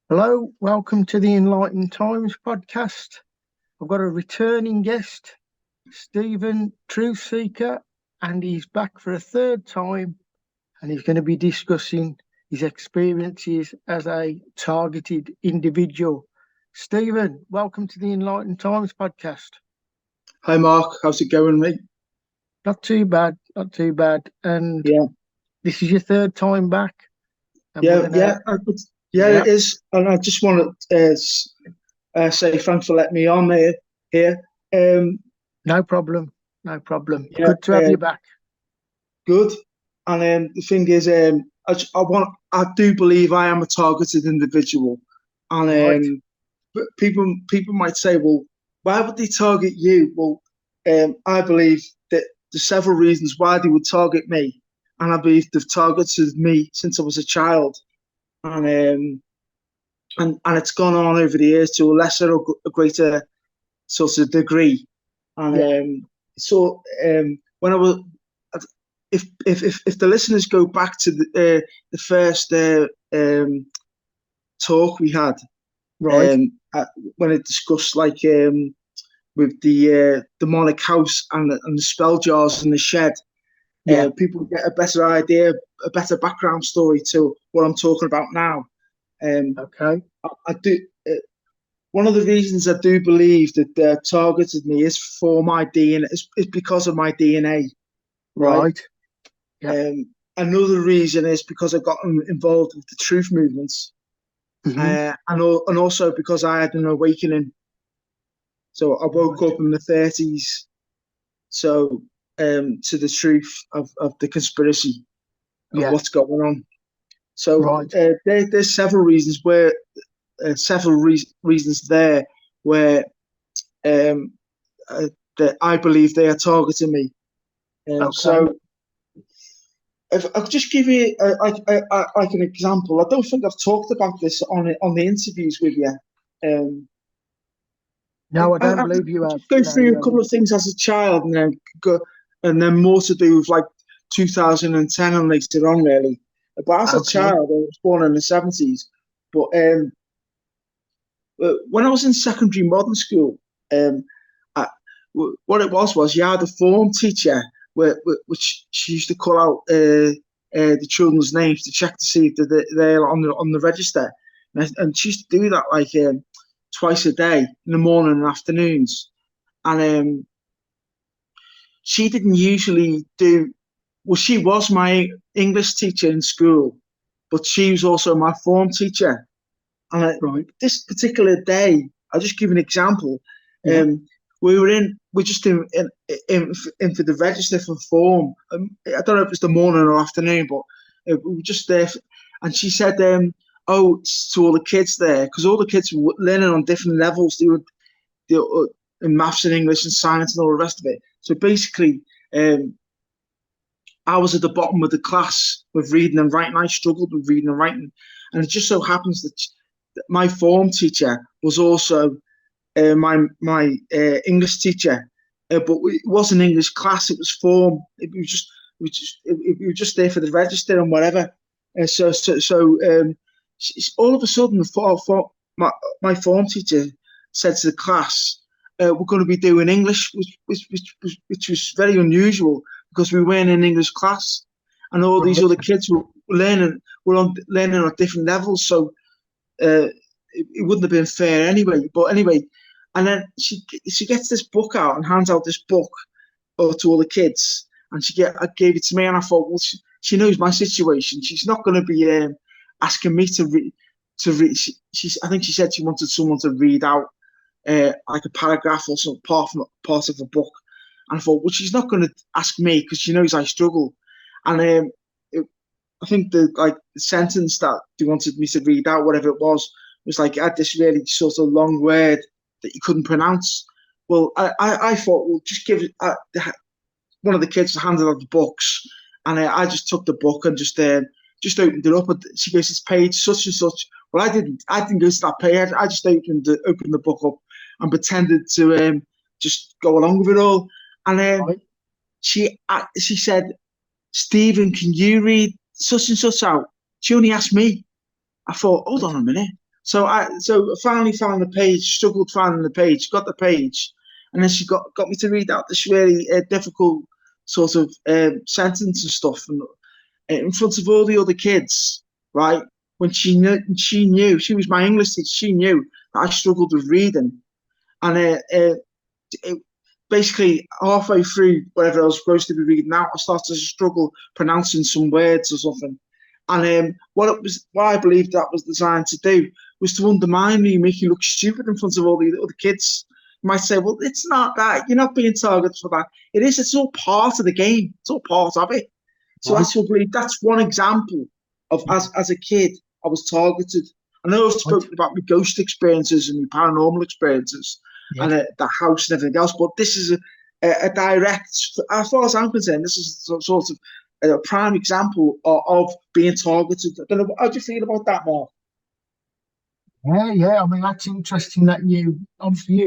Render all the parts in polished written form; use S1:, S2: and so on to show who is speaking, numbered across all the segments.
S1: Hello, welcome to the Enlightened Times Podcast. I've got a returning guest, Stephen Truth Seeker, and he's back for a third time, and he's going to be discussing his experiences as a targeted individual. Stephen, welcome to the Enlightened Times Podcast.
S2: Hi Mark, how's it going, mate?
S1: Not too bad. And this is your third time back.
S2: It is. And I just want to say thanks for letting me on here.
S1: No problem. Good to have you back.
S2: Good. And the thing is, I do believe I am a targeted individual. And
S1: Right.
S2: but people might say, well, why would they target you? Well, I believe that there's several reasons why they would target me, and I believe they've targeted me since I was a child. And it's gone on over the years to a lesser or a greater sort of degree. And when I was, if the listeners go back to the first talk we had,
S1: Right.
S2: when it discussed with the demonic house and the spell jars in the shed. People get a better idea, a better background story to what I'm talking about now.
S1: Okay.
S2: I do. One of the reasons I do believe that they targeted me is for my DNA. Is because of my DNA.
S1: Right.
S2: Another reason is because I got involved with the truth movements, and also because I had an awakening. So I woke up in the 30s. So. To the truth of the conspiracy of what's going on. So there's several reasons where reasons there where that I believe they are targeting me. So if I'll just give you like an example. I don't think I've talked about this on the interviews with you.
S1: No, I don't believe you have.
S2: Just go through a couple of things as a child, and then more to do with like 2010 and later on, really. But as a child, I was born in the 70s. But when I was in secondary modern school, what it was you had a form teacher, which she used to call out the children's names to check to see if they're on the register, and she used to do that like twice a day, in the morning and afternoons, and she didn't usually do. Well, she was my English teacher in school, but she was also my form teacher. And this particular day, I'll just give an example. We're just in for the register for form. I don't know if it's the morning or afternoon, but we were just there. And she said, to all the kids there, because all the kids were learning on different levels. They were in maths and English and science and all the rest of it. So basically, I was at the bottom of the class with reading and writing. I struggled with reading and writing. And it just so happens that my form teacher was also my English teacher. But it wasn't English class, it was form. We were just there for the register and whatever. So all of a sudden, my form teacher said to the class, we're going to be doing English, which was very unusual because we weren't in English class, and all these other kids were learning on different levels. So it wouldn't have been fair anyway. But anyway, and then she gets this book out and hands out this book to all the kids, and I gave it to me, and I thought, well, she knows my situation. She's not going to be asking me to read. I think she said she wanted someone to read out like a paragraph or some part of a book. And I thought, well, she's not going to ask me because she knows I struggle. And I think the sentence that they wanted me to read out, whatever it was was like, it had this really sort of long word that you couldn't pronounce. Well, I thought, well, just give it. One of the kids handed out the books, and I just took the book and just opened it up. And she goes, "It's page such and such." Well, I didn't go to that page. I just opened the book up and pretended to just go along with it all. And
S1: Right.
S2: she said, "Stephen, can you read such and such out?" She only asked me. I thought, hold on a minute. So I finally found the page, struggled finding the page, got the page, and then she got me to read out this really difficult sort of sentence and stuff, and in front of all the other kids, right? When she knew she was my English teacher, she knew that I struggled with reading, and basically halfway through whatever I was supposed to be reading out, I started to struggle pronouncing some words or something. And what I believed that was designed to do was to undermine me, make you look stupid in front of all the other kids. You might say, well, it's not that. You're not being targeted for that. It is. It's all part of the game. It's all part of it. So I still believe that's one example of as a kid, I was targeted. I know I've spoken about my ghost experiences and my paranormal experiences and the house and everything else, but this is a direct, as far as I'm concerned, this is sort of a prime example of being targeted. I don't know, how do you feel about that, Mark?
S1: Yeah. I mean, that's interesting that you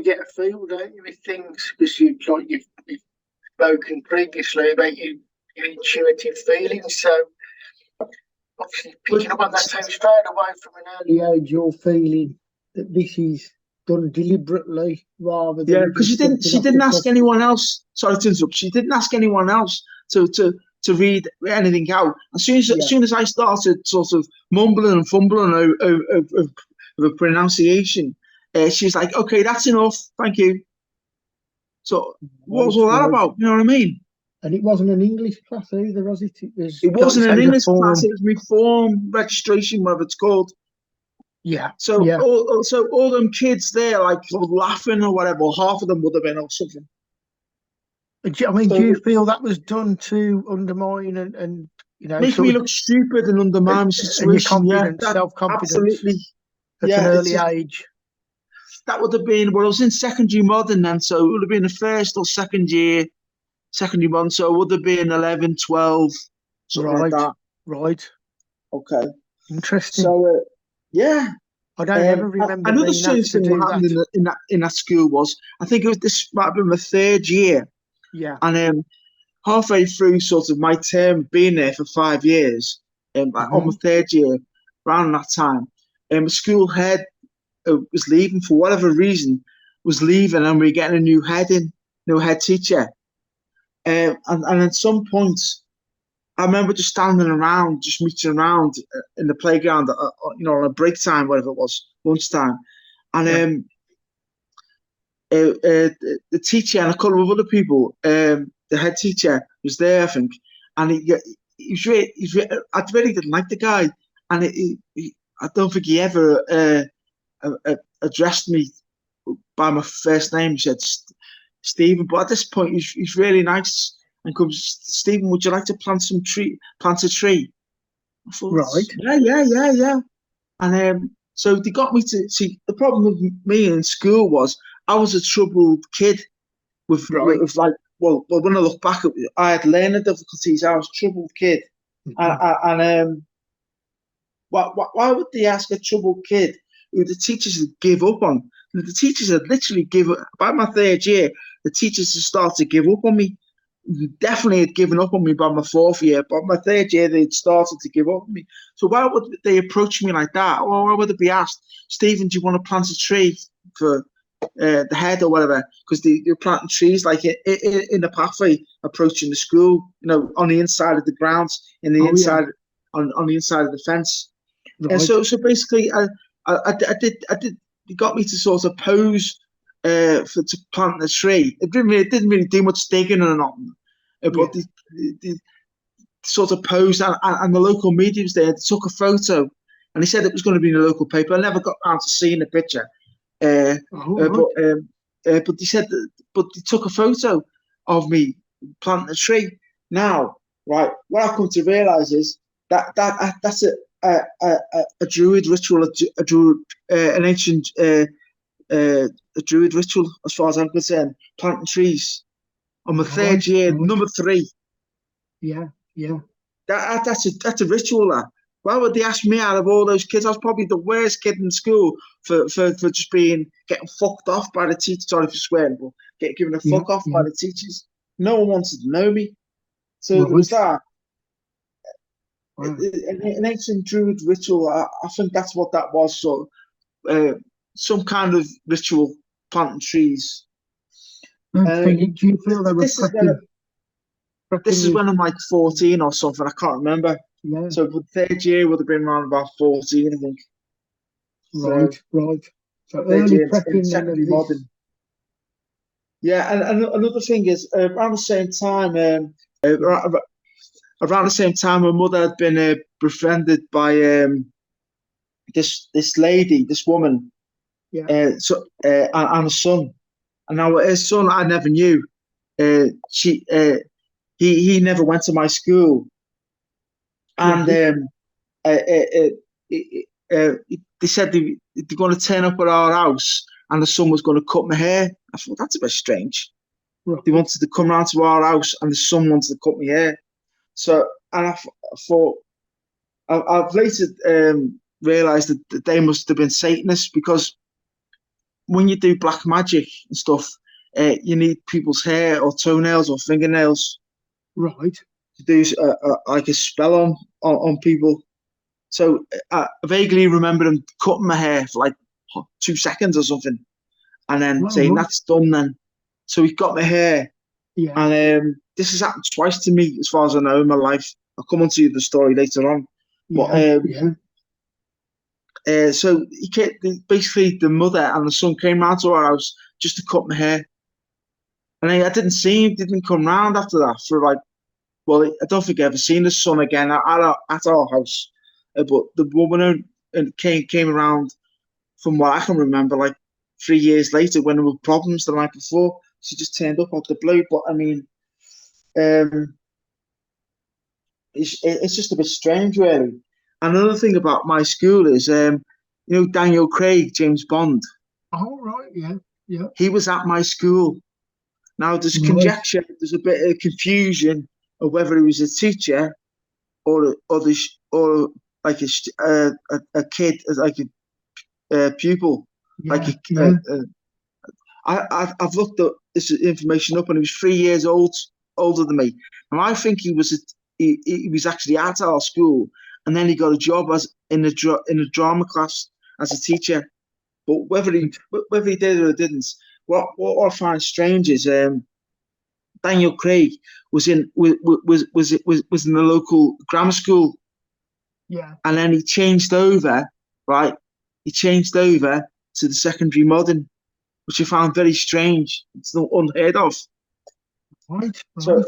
S1: get a feel, don't you, with things, because you've spoken previously about your intuitive feelings. So obviously picking up on that, so straight away from an early age, you're feeling that this is done deliberately rather than
S2: because she didn't ask anyone else. Sorry to interrupt. She didn't ask anyone else to read anything out. As soon as I started sort of mumbling and fumbling over the pronunciation, she was like, "Okay, that's enough. Thank you." So what was all that about? You know what I mean?
S1: And it wasn't an English class either, was it?
S2: It wasn't an English class. It was reform registration, whatever it's called.
S1: Yeah.
S2: So all them kids there, like, were laughing or whatever. Half of them would have been or something.
S1: I mean, do you feel that was done to undermine and
S2: make me look stupid and undermine my situation?
S1: And your confidence, self-confidence,
S2: absolutely,
S1: at an early age.
S2: That would have been, well, I was in secondary modern then, so it would have been the first or second year secondary modern, so it would have been 11, 12, something like that.
S1: Right.
S2: Okay.
S1: Interesting.
S2: So, yeah.
S1: I don't ever remember
S2: another strange thing that happened in that school was, I think this might have been my third year.
S1: Yeah.
S2: And halfway through sort of my term being there for 5 years, on my third year, around that time, the school head was leaving for whatever reason, and we were getting a new head teacher. And at some point, I remember just standing around, just meeting around in the playground, on a break time, whatever it was, lunchtime. And the teacher and a couple of other people, the head teacher was there, I think, and I really didn't like the guy, and I don't think he ever addressed me by my first name. He said Stephen, but at this point he's really nice and comes, Stephen, would you like to plant a tree? I thought, right. Yeah. And so they got me to see. The problem with me in school was I was a troubled kid with like, well, when I look back at it, I had learning difficulties. I was a troubled kid, and why would they ask a troubled kid who the teachers had give up on? The teachers had literally given up. By my third year, the teachers had started to give up on me. Definitely had given up on me by my fourth year, but my third year they'd started to give up on me. So why would they approach me like that? Or why would it be asked, Stephen, do you want to plant a tree for the head or whatever? Because you're planting trees like in the pathway approaching the school, on the inside of the grounds, on the inside of the fence. Right. And so basically, I did. It got me to sort of pose to plant the tree. It didn't really do much digging or nothing. But they sort of posed, and the local media was there. They took a photo, and they said it was going to be in the local paper. I never got around to seeing the picture, but they said, but they took a photo of me planting a tree. Now, right, what I come to realise is that's a druid ritual, an ancient a druid ritual, as far as I'm concerned, planting trees. On my third year, number 3.
S1: Yeah.
S2: That's a ritual. That. Why would they ask me out of all those kids? I was probably the worst kid in school for just getting fucked off by the teacher. Sorry for swearing, but getting given a fuck off by the teachers. No one wanted to know me. So there was that.
S1: Wow.
S2: An ancient druid ritual. I think that's what that was. So some kind of ritual, planting trees.
S1: Do you feel they were
S2: this is when I'm like 14 or something. I can't remember.
S1: Yeah.
S2: So the third year would have been around about 14, I think.
S1: Right. So
S2: third
S1: early
S2: year in
S1: prepping
S2: secondary modern. Yeah, and another thing is around the same time, around the same time, my mother had been befriended by this lady, this woman, and a son. And now his son, I never knew. He never went to my school, and they said they're going to turn up at our house, and the son was going to cut my hair. I thought that's a bit strange.
S1: Right.
S2: They wanted to come round to our house, and the son wanted to cut my hair. So, and I thought, I've later realised that they must have been Satanists, because when you do black magic and stuff, you need people's hair or toenails or fingernails.
S1: Right.
S2: To do like a spell on people. So I vaguely remember him cutting my hair for like 2 seconds or something, and then saying, "That's done then." So he got my hair.
S1: Yeah.
S2: And this has happened twice to me, as far as I know, in my life. I'll come on to the story later on. So basically, the mother and the son came round to our house just to cut my hair. And I didn't see him, didn't come round after that for like, well, I don't think I ever seen the son again at our house. But the woman came around, from what I can remember, like 3 years later when there were problems the night before. She just turned up out the blue. But I mean, it's just a bit strange, really. And another thing about my school is, Daniel Craig, James Bond.
S1: Oh, right, yeah.
S2: He was at my school. Now, there's conjecture, there's a bit of confusion of whether he was a teacher or like a kid, like a pupil. I've looked up this information up, and he was 3 years older than me. And I think he was actually at our school, and then he got a job in a drama class as a teacher. But whether he did or didn't, what I find strange is Daniel Craig was in the local grammar school.
S1: Yeah.
S2: And then he changed over, right? He changed over to the secondary modern, which I found very strange. It's not unheard of.
S1: Right.
S2: So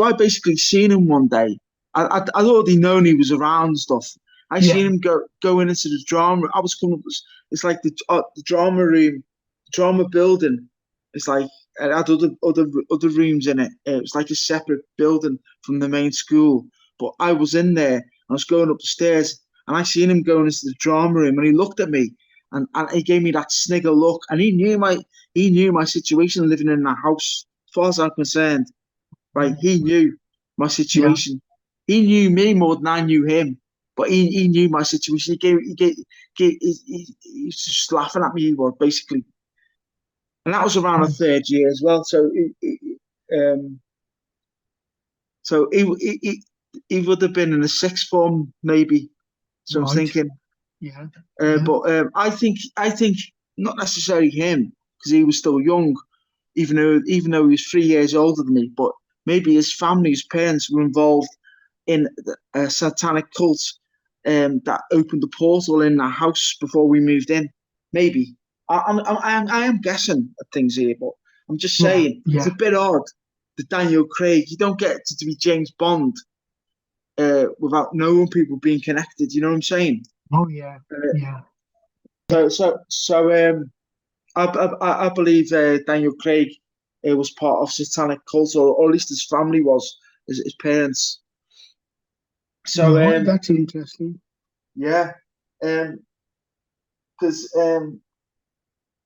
S2: I basically seen him one day. I'd already known he was around and stuff. I seen him going into the drama. I was coming up. It's like the drama room, drama building. It's like it had other rooms in it. It was like a separate building from the main school. But I was in there. I was going up the stairs, and I seen him going into the drama room, and he looked at me, and he gave me that snigger look, and he knew my situation living in that house. As far as I'm concerned, right? He knew my situation. Yeah. He knew me more than I knew him, but he knew my situation. He was just laughing at me. He was basically, and that was around the third year as well. So he would have been in the sixth form maybe. So I'm thinking, but I think not necessarily him, because he was still young, even though he was 3 years older than me. But maybe his family, his parents were involved in a satanic cult that opened the portal in our house before we moved in. Maybe I am guessing at things here, but I'm just saying it's a bit odd that Daniel Craig. You don't get to be James Bond without knowing people being connected. You know what I'm saying?
S1: Oh yeah, yeah.
S2: So I believe Daniel Craig was part of satanic cult, or at least his family was, his parents. So
S1: Right, that's interesting.
S2: yeah, because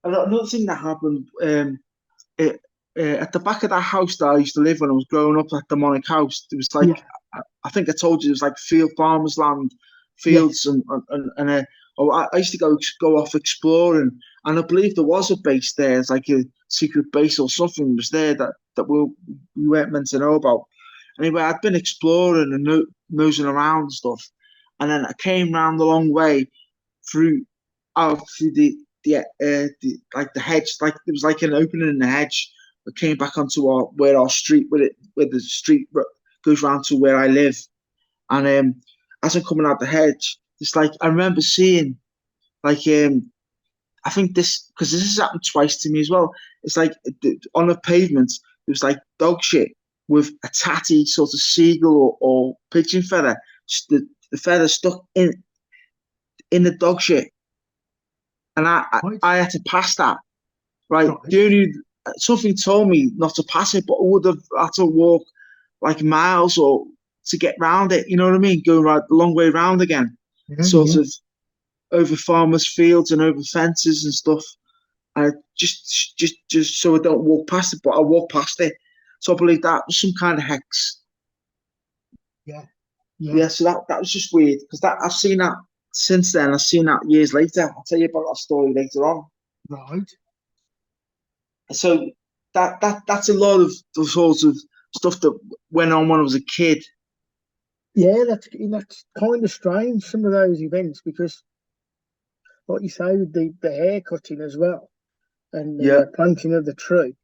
S2: another thing that happened, it, at the back of that house that I used to live when I was growing up, that demonic house, there was like,
S1: Yeah,
S2: I think I told you, it was like field farmers land,
S1: yes,
S2: fields, and oh, I used to go off exploring, and I believe there was a base there. It's like a secret base or something was there that we weren't meant to know about. Anyway, I'd been exploring and nosing around and stuff, and then I came round the long way through out through the like the hedge, like there was like an opening in the hedge. I came back onto our street where the street goes round to where I live, and as I'm coming out the hedge, it's like I remember seeing like I think this because this has happened twice to me as well. It's like on the pavement, it was like dog shit with a tatty sort of seagull or pigeon feather. The feather stuck in the dog shit, and
S1: right,
S2: I had to pass that. Right,
S1: right.
S2: the only something told me not to pass it, but I would have had to walk like miles or to get round it. You know what I mean? Go right the long way round again,
S1: Yeah,
S2: sort
S1: yeah,
S2: of over farmers' fields and over fences and stuff. I just so I don't walk past it, but I walk past it. So I believe that was some kind of hex.
S1: yeah, yeah.
S2: Yeah, so that was just weird because that I've seen that since then. I've seen that years later. I'll tell you about that story later on.
S1: Right.
S2: So that's a lot of the sorts of stuff that went on when I was a kid.
S1: Yeah, that's kind of strange, some of those events, because, like you say, with the hair cutting as well, and the
S2: Yeah,
S1: planting of the tree,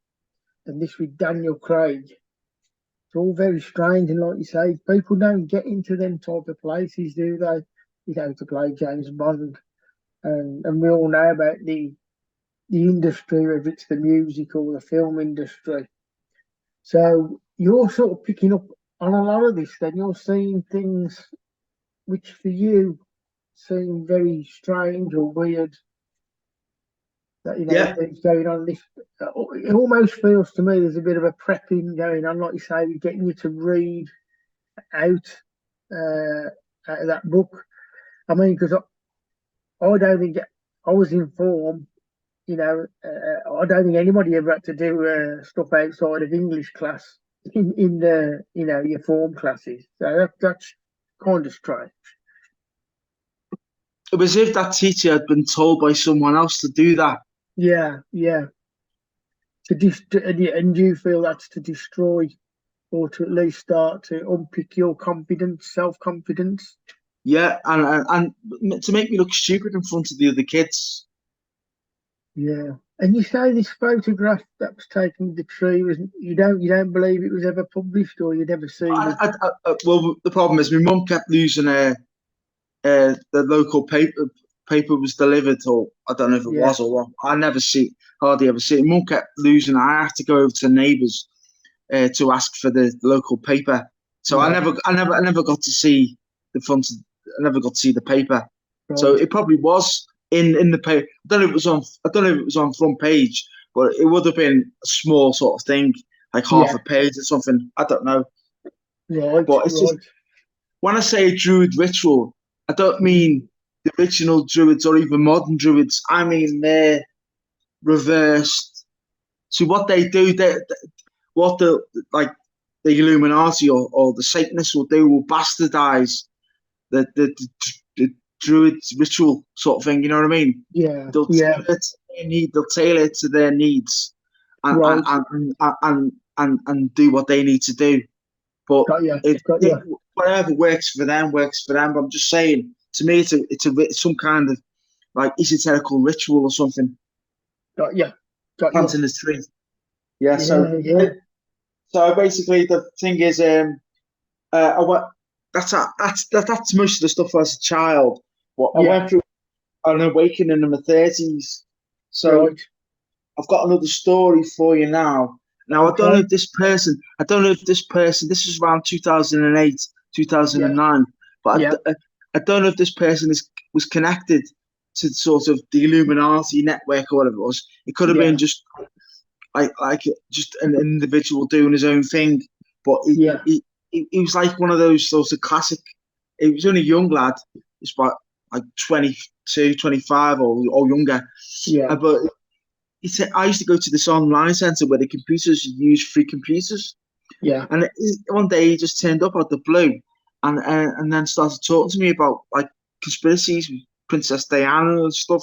S1: and this with Daniel Craig, it's all very strange. And like you say, people don't get into them type of places, do they? You know, to play James Bond, and we all know about the industry, whether it's the music or the film industry. So you're sort of picking up on a lot of this. Then you're seeing things which for you seem very strange or weird, that
S2: yeah.
S1: things going on. This it almost feels to me there's a bit of a prepping going on, like you say, with getting you to read out out of that book. I mean, because I don't think I was informed. I don't think anybody ever had to do stuff outside of English class in the your form classes. So that's kind of strange.
S2: It was as if that teacher had been told by someone else to do that.
S1: Yeah, yeah. And you feel that's to destroy, or to at least start to unpick your confidence, self confidence.
S2: Yeah, and to make me look stupid in front of the other kids.
S1: Yeah. And you say this photograph that was taken of the tree was, you don't believe it was ever published, or you'd ever seen it.
S2: Well, the problem is my mum kept losing the local paper was delivered, or I don't know if it
S1: Yeah.
S2: was or what. I never see hardly ever see it. Mum kept losing. I had to go over to the neighbours to ask for the local paper. So
S1: Right.
S2: I never got to see the front. I never got to see the paper. So
S1: Right.
S2: it probably was in the paper. I don't know if it was on. I don't know if it was on front page, but it would have been a small sort of thing, like half
S1: Yeah.
S2: a page or something. I don't know.
S1: Right.
S2: But it's just
S1: Right.
S2: when I say a druid ritual, I don't
S1: Mm.
S2: mean the original druids or even modern druids. I mean they're reversed. So what they do, what the like the Illuminati or the Satanists will do will bastardize the druid ritual sort of thing. You know what I mean?
S1: Yeah.
S2: They'll
S1: Yeah.
S2: tailor it to their need. They'll tailor it to their needs, and
S1: Right.
S2: and do what they need to do. But
S1: Got you.
S2: it,
S1: Got you.
S2: whatever works for them works for them. But I'm just saying, to me, it's some kind of like esoterical ritual or something.
S1: Got you. Got you.
S2: Planting the tree. Yeah.
S1: Yeah. Yeah.
S2: So basically, the thing is, I went. That's most of the stuff as a child. But I
S1: Yeah.
S2: went through an awakening in my 30s. So
S1: Right.
S2: I've got another story for you now. Now I don't know
S1: Okay.
S2: if this person. I don't know if this person. This was around 2008,
S1: Yeah.
S2: 2009. But
S1: Yeah.
S2: I don't know if this person was connected to sort of the Illuminati network or whatever it was. It could have been
S1: Yeah.
S2: just like just an individual doing his own thing. But
S1: Yeah.
S2: he was like one of those sorts of classic. he was only a young lad. He's about like 22, 25 or younger.
S1: Yeah.
S2: But he said, I used to go to this online centre where the computers use free computers.
S1: Yeah.
S2: And one day he just turned up out the blue and then started talking to me about like conspiracies with Princess Diana and stuff.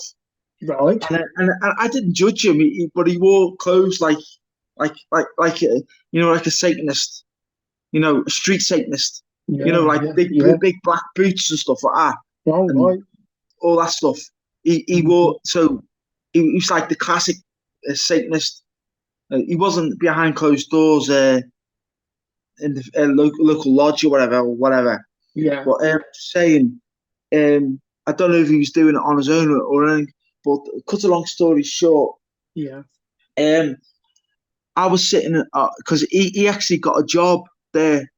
S1: Right.
S2: And I didn't judge him, but he wore clothes like like a Satanist, a street Satanist,
S1: Yeah.
S2: like
S1: Yeah.
S2: big black boots and stuff like that,
S1: Oh,
S2: and
S1: right.
S2: all that stuff. He wore, so he was like the classic Satanist. He wasn't behind closed doors in the local lodge or whatever.
S1: Yeah.
S2: But saying, I don't know if he was doing it on his own or anything. But cut a long story short,
S1: Yeah.
S2: I was sitting because he actually got a job there,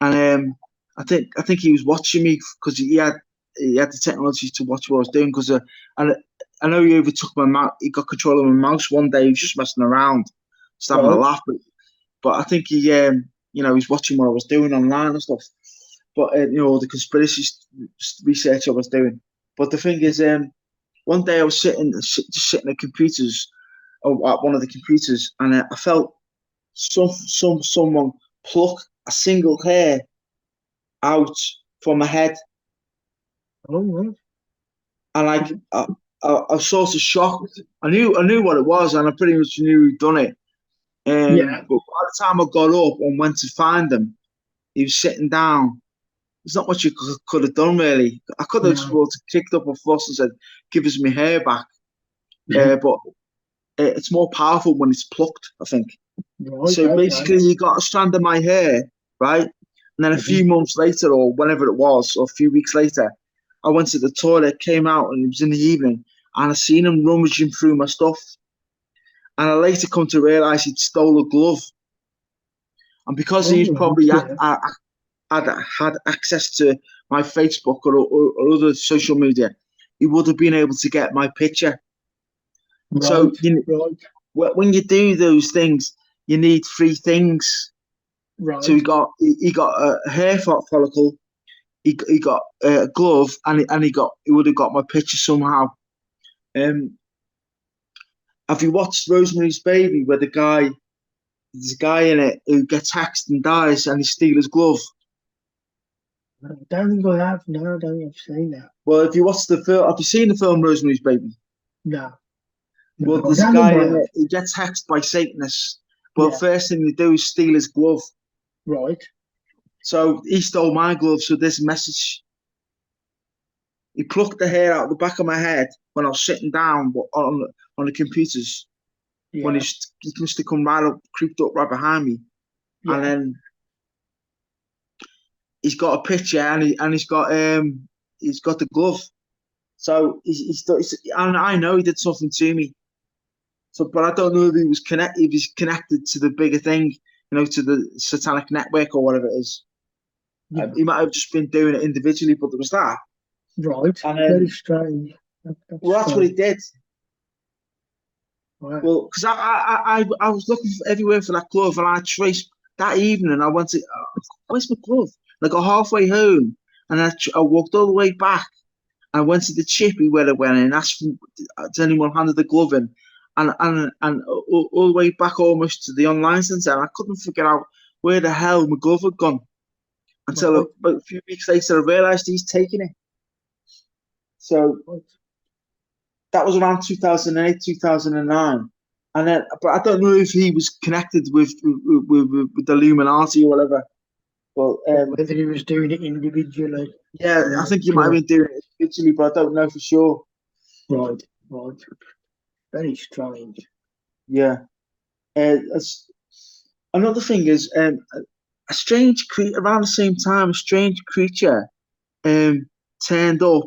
S2: and I think he was watching me because he had the technology to watch what I was doing. Because and I know he overtook my mouse. He got control of my mouse one day. He was just messing around, just having a
S1: Right.
S2: laugh. But I think he he's watching what I was doing online and stuff. But the conspiracy research I was doing. But the thing is, one day I was just sitting at computers, or at one of the computers, and I felt someone pluck a single hair out from my head,
S1: Oh, right.
S2: and like I was sort of shocked. I knew what it was, and I pretty much knew who'd done it.
S1: Yeah.
S2: But by the time I got up and went to find him, he was sitting down. There's not much you could have done, really. I could have
S1: No.
S2: just kicked up a fuss and said, "Give us my hair back."
S1: Yeah.
S2: But it's more powerful when it's plucked, I think.
S1: Right.
S2: So
S1: Okay.
S2: basically, he got a strand of my hair, right? And then a few months later, or whenever it was, or a few weeks later, I went to the toilet, came out, and it was in the evening, and I seen him rummaging through my stuff. And I later come to realise he'd stole a glove. And because
S1: Oh,
S2: he's
S1: right.
S2: probably
S1: Yeah.
S2: had access to my Facebook or other social media, he would have been able to get my picture. So
S1: Right. Right.
S2: when you do those things, you need three things. So
S1: Right.
S2: he got a hair follicle, he got a glove, and he would have got my picture somehow. Have you watched Rosemary's Baby, where there's a guy in it who gets hacked and dies, and he steals his glove?
S1: I don't think I have. No, I don't think I've seen that.
S2: Well, if you watch the film, have you seen the film Rosemary's Baby?
S1: No.
S2: Well,
S1: No, I
S2: there's a
S1: don't think
S2: guy
S1: I
S2: in
S1: have.
S2: it who gets hacked by Satanists. But
S1: Yeah.
S2: first thing they do is steal his glove.
S1: Right.
S2: So he stole my glove. So this message, he plucked the hair out of the back of my head when I was sitting down on the computers. When
S1: Yeah.
S2: he must have come right up, creeped up right behind me, and
S1: Yeah.
S2: then he's got a picture and he's got the glove. So and I know he did something to me. So, but I don't know if he was connected. If he's connected to the bigger thing, to the satanic network or whatever it is.
S1: Yeah.
S2: He might have just been doing it individually, but there was that.
S1: Right.
S2: And
S1: Very strange. That's
S2: well, that's what he
S1: strange.
S2: did.
S1: Wow.
S2: Well, because I was looking everywhere for that glove, and I traced that evening. I went to, where's my glove? And I got halfway home, and I walked all the way back. I went to the chippy where I went in and asked does anyone handed the glove in, and all the way back almost to the online centre. And I couldn't figure out where the hell my glove had gone until
S1: Right.
S2: a few weeks later I realised he's taken it. So
S1: Right.
S2: that was around 2008, 2009. And then, but I don't know if he was connected with the Illuminati or whatever. But
S1: Or whether he was doing it individually.
S2: yeah,
S1: I'm
S2: I
S1: not
S2: think he might have
S1: sure.
S2: been doing it individually, but I don't know for sure.
S1: Right. Right. Very strange.
S2: Yeah. Another thing is a strange creature around the same time. A strange creature turned up.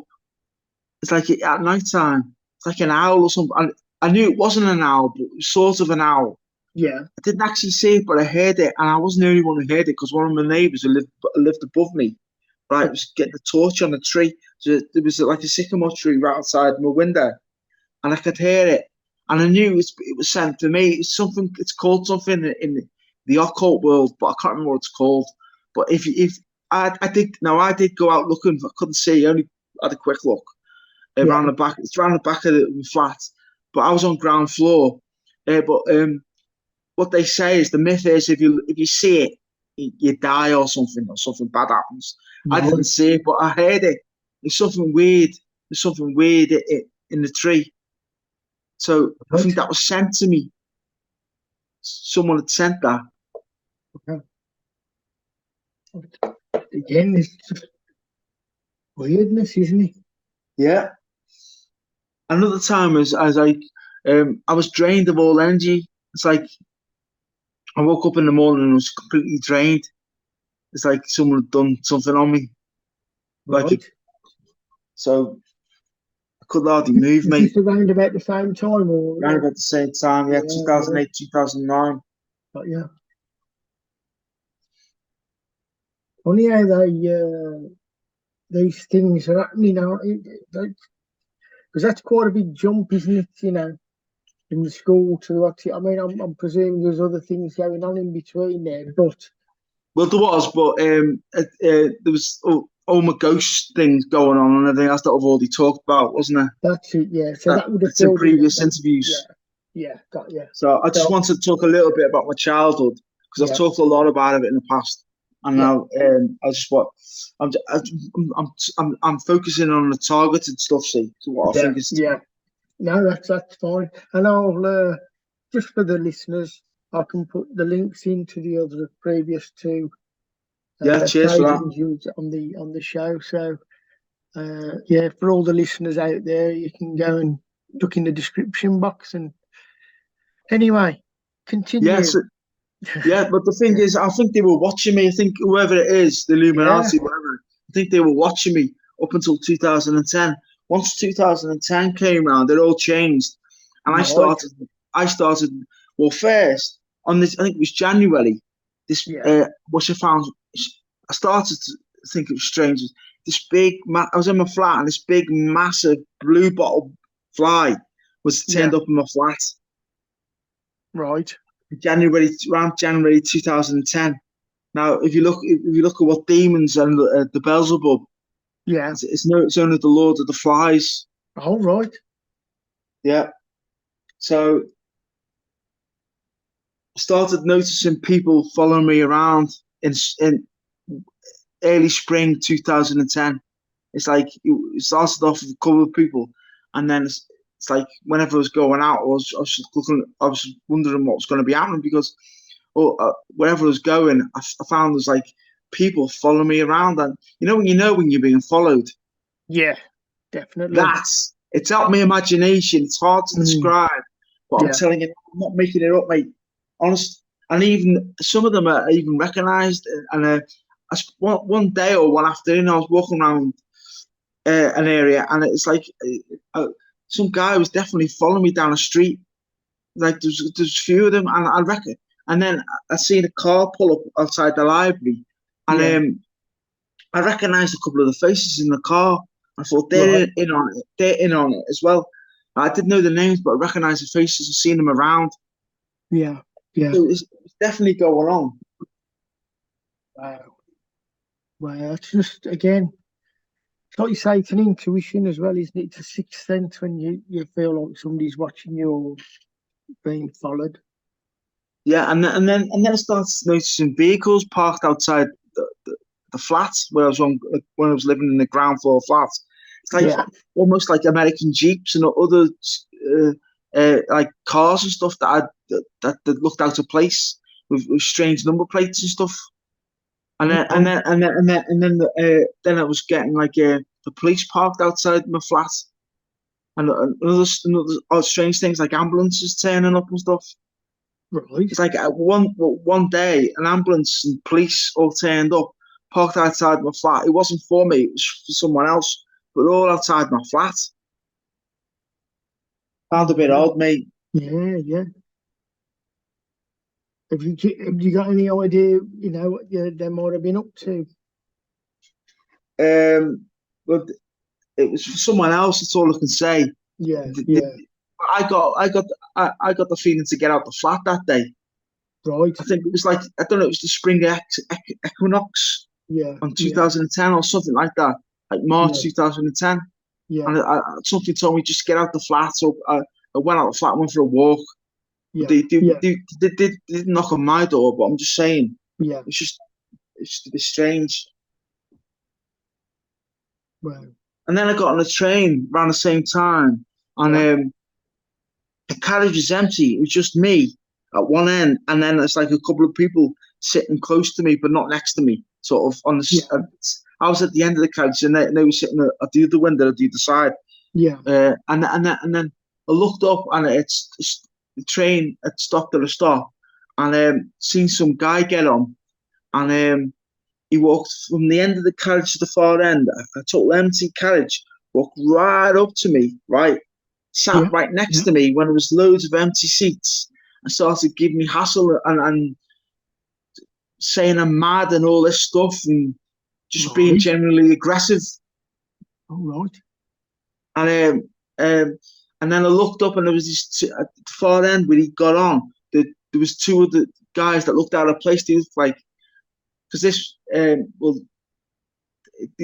S2: It's like at night time. It's like an owl or something. I knew it wasn't an owl, but it was sort of an owl.
S1: Yeah.
S2: I didn't actually see it, but I heard it, and I wasn't the only one who heard it because one of my neighbours who lived above me, right, was getting a torch on a tree. So there was like a sycamore tree right outside my window, and I could hear it, and I knew it was sent to me. It's something. It's called something in the occult world, but I can't remember what it's called. But I did go out looking. I couldn't see. I only had a quick look around the back. It's around the back of the flat, but I was on ground floor. But what they say is the myth is if you see it, you die or something bad happens. I didn't see it, but I heard it. There's something weird. There's something weird in the tree. So I think that was sent to me. Someone had sent that.
S1: Okay. Again, it's just weirdness, isn't it?
S2: Yeah. Another time was I was drained of all energy. It's like I woke up in the morning and was completely drained. It's like someone had done something on me.
S1: Right.
S2: So I could hardly move,
S1: Is
S2: mate.
S1: this around about the same time?
S2: Around about the same time, yeah, 2008, 2009.
S1: But yeah. Funny how these things are happening now. Because that's quite a big jump, isn't it? You know, in the school to what? I mean, I'm presuming there's other things going on in between there, but
S2: Well, there was, but there was all my ghost things going on and everything else that I've already talked about, wasn't there?
S1: that's it. Yeah. So that would have
S2: It's in
S1: filled in
S2: previous
S1: that.
S2: interviews.
S1: Yeah. Got you.
S2: So I just wanted to talk a little bit about my childhood because I've talked a lot about it in the past, and now I just what I'm focusing on the targeted stuff. See, so what I think is
S1: No, that's fine. And I'll just for the listeners, I can put the links into the other previous two.
S2: Cheers for that.
S1: On the show. So for all the listeners out there, you can go and look in the description box. And anyway, continue.
S2: Yes. Yeah, but the thing is, I think they were watching me. I think whoever it is, the Illuminati, whatever, I think they were watching me up until 2010. Once 2010 came around, it all changed, and I started. Well, first on this, I think it was January. This what I found. I started to think it was strange. This big, I was in my flat, and this big, massive blue bottle fly was turned up in my flat.
S1: Right.
S2: Around January 2010. Now, if you look at what demons and the Beelzebub, it's only the Lord of the Flies.
S1: Oh, right.
S2: Yeah. So I started noticing people following me around in early spring 2010. It's like it started off with a couple of people, and then it's like whenever I was going out, I was wondering what was going to be happening because wherever I was going, I found there's like people following me around, and when you're being followed.
S1: Yeah, definitely.
S2: It's out my imagination. It's hard to describe, but I'm telling you, I'm not making it up, mate. Honest, and even some of them are even recognised. And one day or one afternoon, I was walking around an area, and it's like some guy was definitely following me down the street. Like there's a few of them, and I reckon. And then I seen a car pull up outside the library, and I recognised a couple of the faces in the car. I thought they're in on it. They're in on it as well. I didn't know the names, but I recognised the faces. I've seen them around.
S1: Yeah.
S2: So it's definitely going on.
S1: Wow. Well, it's just again, it's like you say, it's an intuition as well, isn't it? It's a sixth sense when you feel like somebody's watching you or being followed.
S2: Yeah, and then I started noticing vehicles parked outside the flats where I was when I was living in the ground floor flats. It's like almost like American Jeeps and other like cars and stuff that looked out of place with strange number plates and stuff. And then I was getting like the police parked outside my flat, and other odd strange things like ambulances turning up and stuff.
S1: Right.
S2: It's like one day, an ambulance and police all turned up, parked outside my flat. It wasn't for me; it was for someone else. But all outside my flat. Found a bit odd, mate.
S1: Yeah. Have you got any idea? What they might have been up to?
S2: Well, it was for someone else. That's all I can say.
S1: Yeah.
S2: I got the feeling to get out the flat that day.
S1: Right.
S2: I think it was like I don't know. It was the spring equinox.
S1: Yeah.
S2: on 2010 or something like that, like March 2010.
S1: Yeah.
S2: And something told me just get out the flat. So I went out the flat, went for a walk.
S1: Yeah.
S2: They didn't knock on my door, but I'm just saying,
S1: Yeah.
S2: it's just a bit strange.
S1: Well.
S2: And then I got on a train around the same time, and the carriage was empty. It was just me at one end, and then there's like a couple of people sitting close to me, but not next to me. Sort of on the. I was at the end of the carriage, and they were sitting at the other window, at the other side.
S1: Yeah.
S2: And then I looked up, and it's the train had stopped at a stop, and seen some guy get on, and he walked from the end of the carriage to the far end, a total empty carriage, walked right up to me, right, sat right next to me when there was loads of empty seats, and started giving me hassle and saying I'm mad and all this stuff, and just being generally aggressive.
S1: All right.
S2: And then I looked up, and there was this at the far end where he got on. There was two of the guys that looked out of place. They looked like, because this, they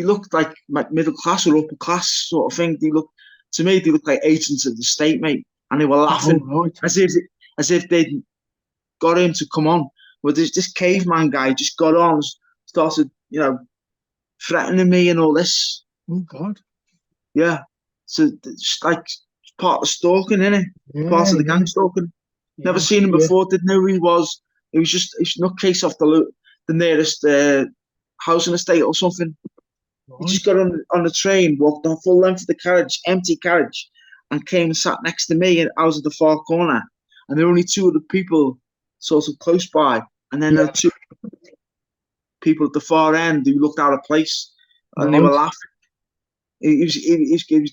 S2: looked like middle class or upper class sort of thing. They looked like agents of the state, mate, and they were laughing as if they'd got him to come on. But this caveman guy just got on, started, threatening me and all this.
S1: Oh God.
S2: Yeah. So it's like part of stalking, innit? Part of the gang stalking. Never seen him before, didn't know who he was. It was nutcase off the nearest housing estate or something. Right. He just got on the train, walked the full length of the carriage, empty carriage, and came and sat next to me, and I was at the far corner. And there were only two other people sort of close by, and then there were two people at the far end who looked out of place, and they were laughing. He was going,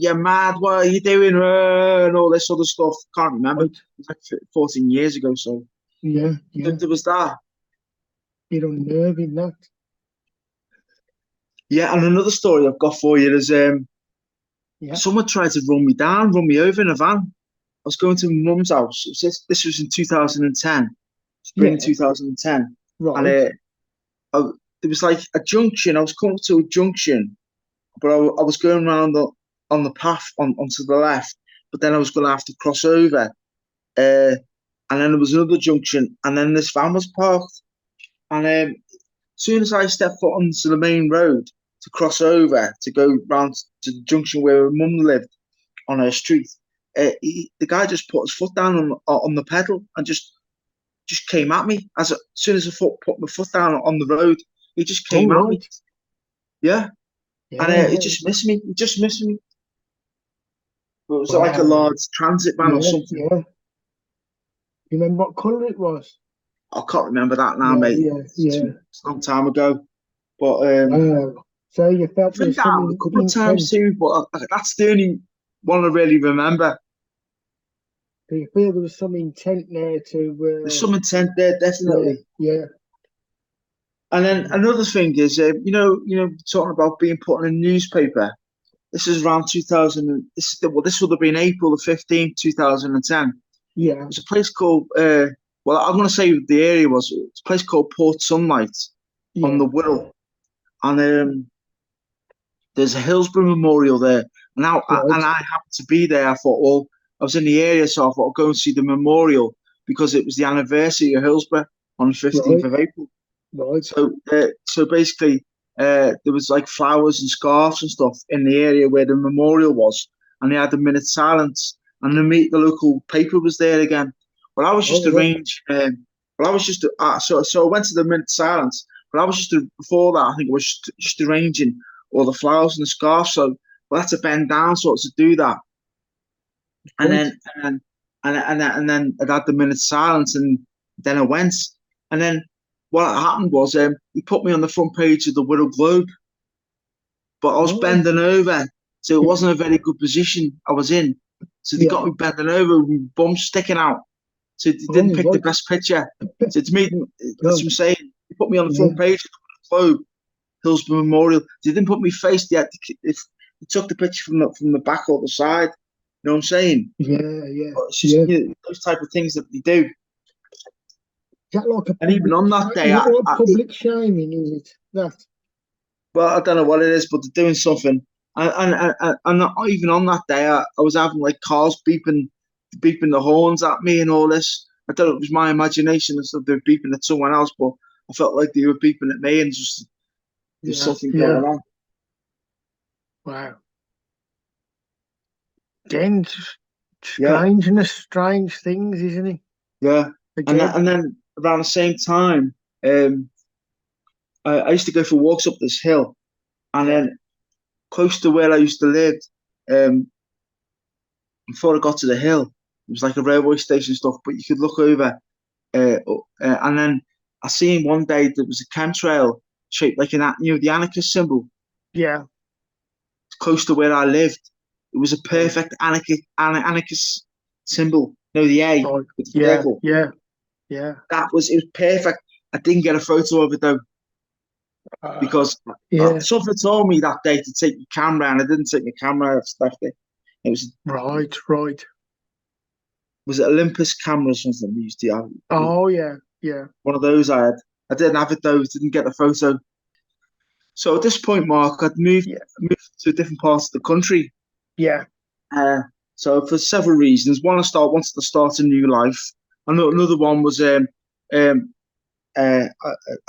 S2: you're mad, what are you doing? And all this other stuff. Can't remember. It was like 14 years ago, so.
S1: Yeah.
S2: There was that.
S1: Bit unnerving, that.
S2: Yeah, and another story I've got for you is someone tried to run me over in a van. I was going to my mum's house. This was in 2010, spring 2010.
S1: Right.
S2: And there was like a junction. I was coming to a junction, but I was going around on the path onto the left, but then I was going to have to cross over. And then there was another junction, and then this van was parked. And as soon as I stepped foot onto the main road to cross over to go round to the junction where her mum lived on her street, the guy just put his foot down on the pedal and just came at me. As soon as I put my foot down on the road, he just came at me. Yeah. And he just missed me. But it was like a large transit van or something.
S1: Yeah. You remember what colour it was?
S2: I can't remember that now, mate. It's a long time ago. But
S1: so you felt
S2: I've been down a couple of times too, but that's the only one I really remember.
S1: Do you feel there was some intent there to?
S2: There's some intent there, definitely.
S1: Yeah.
S2: And then another thing is, talking about being put in a newspaper. This is around 2000. This would have been April the 15th, 2010.
S1: Yeah.
S2: There's a place called. I'm going to say the area was. It's a place called Port Sunlight on the Wirral, and there's a Hillsborough Memorial there. And I happened to be there. I thought, well, I was in the area, so I thought I'll go and see the memorial because it was the anniversary of Hillsborough on the 15th of April.
S1: Right.
S2: So basically, there was like flowers and scarves and stuff in the area where the memorial was, and they had a minute silence, and the local paper was there again. Well, I was just arranged. So I went to the minute silence, but I was just before that. I think I was just arranging all the flowers and the scarves. So I had to bend down sort of to do that, and then I'd had the minute silence, and then I went, and then what happened was he put me on the front page of the Wirral Globe, but I was bending over, so it wasn't a very good position I was in. So they got me bending over with my bum sticking out. So they didn't pick the best picture. So to me, that's what I'm saying. They put me on the front page of the Globe, Hillsborough Memorial. They didn't put me face. They took the picture from the back or the side. You know what I'm saying?
S1: Yeah.
S2: It's just, those type of things that they do.
S1: that like a
S2: And even on that day,
S1: is it like public shaming? Is it that?
S2: well, I don't know what it is, but they're doing something. And not even on that day, I was having like cars beeping the horns at me and all this. I thought it was my imagination and stuff. They were beeping at someone else, but I felt like they were beeping at me, and just there's something going on.
S1: Wow. Again, strangeness, strange things, isn't it?
S2: Yeah.
S1: Again.
S2: And then around the same time, I used to go for walks up this hill, and then close to where I used to live, before I got to the hill, it was like a railway station stuff, but you could look over. And then I seen one day there was a chemtrail shaped like the anarchist symbol.
S1: Yeah.
S2: Close to where I lived. It was a perfect anarchist symbol. The A with the circle.
S1: Yeah.
S2: It was perfect. I didn't get a photo of it though, because something told me that day to take your camera, and I didn't take my camera. I left it. It was
S1: right.
S2: Was it Olympus camera or something we used to have?
S1: Oh yeah.
S2: One of those I had. I didn't have it though. Didn't get the photo. So at this point, Mark, I'd moved to different parts of the country.
S1: Yeah.
S2: So for several reasons, one, I wanted to start a new life. Another one was I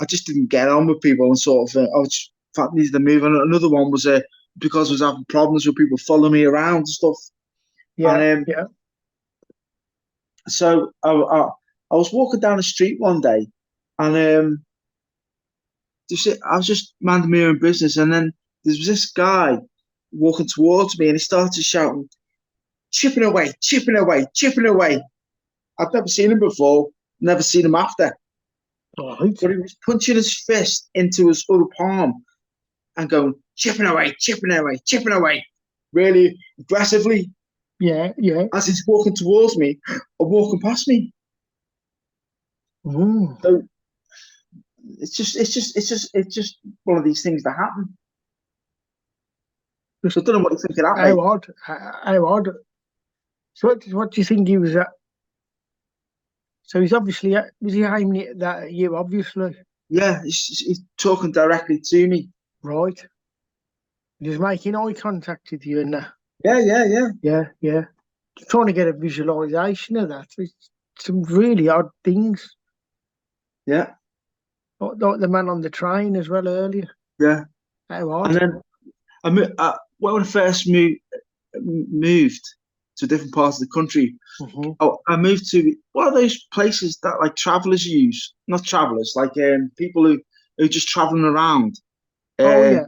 S2: just didn't get on with people, and sort of I was needed to move. And another one was because I was having problems with people following me around and stuff. So I was walking down the street one day, and I was just minding my own business, and then there was this guy walking towards me, and he started shouting, "Chipping away, chipping away, chipping away." I'd never seen him before, never seen him after.
S1: Right.
S2: But he was punching his fist into his other palm and going, "Chipping away, chipping away, chipping away," really aggressively.
S1: Yeah.
S2: As he's walking towards me or walking past me. So it's just one of these things that happen. So I don't know what you think of that.
S1: How odd. So what do you think he was at? So he's obviously was he aiming it at you? Obviously.
S2: Yeah, he's talking directly to me.
S1: Right. He's making eye contact with you, and
S2: Yeah.
S1: Trying to get a visualization of that. It's some really odd things.
S2: Yeah.
S1: Like the man on the train as well earlier.
S2: Yeah.
S1: How odd.
S2: And then when I first moved to different parts of the country, I moved to one of those places that like travelers use. Not travelers, like people who are just traveling around.
S1: Yeah.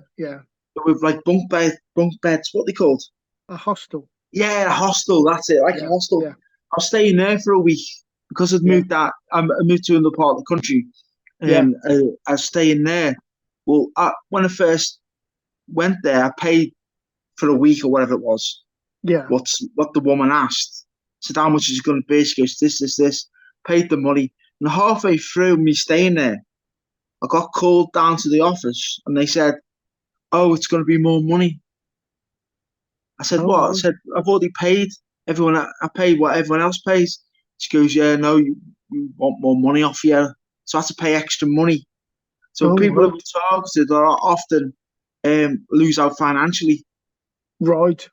S2: With like bunk beds. What are they called?
S1: A hostel. Yeah,
S2: a hostel. That's it. Like a hostel.
S1: Yeah.
S2: I was staying there for a week because I'd moved I moved to another part of the country. I was staying there. Well, when I first went there, I paid for a week or whatever it was.
S1: Yeah.
S2: What the woman asked. Said, how much is it going to be? She goes, this. Paid the money. And halfway through me staying there, I got called down to the office, and they said, "Oh, it's going to be more money." I said, "What?" I said, "I've already paid everyone. I paid what everyone else pays." She goes, "Yeah, no, you want more money off you." So I had to pay extra money. So people who are targeted are often lose out financially.
S1: Right.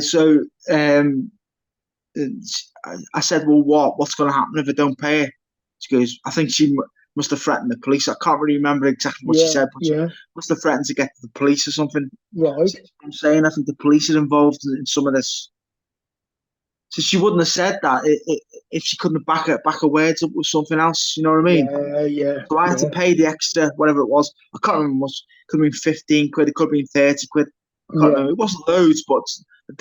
S2: So I said, "Well, what's going to happen if I don't pay her?" She goes, "I think she must have threatened the police." I can't really remember exactly what she said, but she must have threatened to get to the police or something.
S1: Right.
S2: So I'm saying I think the police are involved in some of this. So she wouldn't have said that if she couldn't back her words up with something else. You know what I mean?
S1: Yeah.
S2: So I had to pay the extra, whatever it was. I can't remember much. It could have been 15 quid. It could have been 30 quid. I can't remember. It wasn't loads, but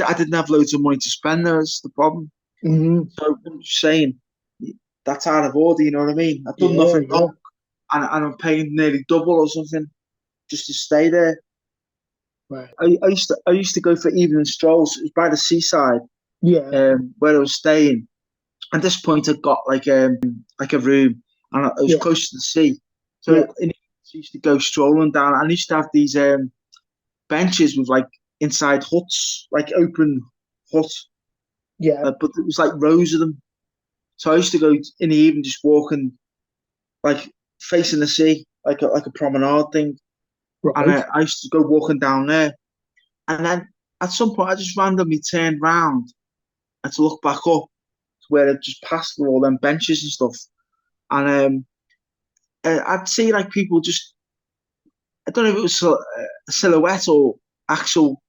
S2: I didn't have loads of money to spend. That's the problem. So I'm just saying, that's out of order. You know what I mean? I've done nothing wrong, and I'm paying nearly double or something just to stay there.
S1: Right.
S2: I used to go for evening strolls. It was by the seaside.
S1: Yeah.
S2: Where I was staying. At this point, I got like a room, and it was close to the sea. So I used to go strolling down. I used to have these benches with like inside huts, like open hut.
S1: Yeah.
S2: But it was like rows of them. So I used to go in the evening, just walking like facing the sea, like a promenade thing. And
S1: Right.
S2: I used to go walking down there, and then at some point I just randomly turned round and to look back up to where it just passed through all them benches and stuff, and I'd see like people just, I don't know if it was a silhouette or actual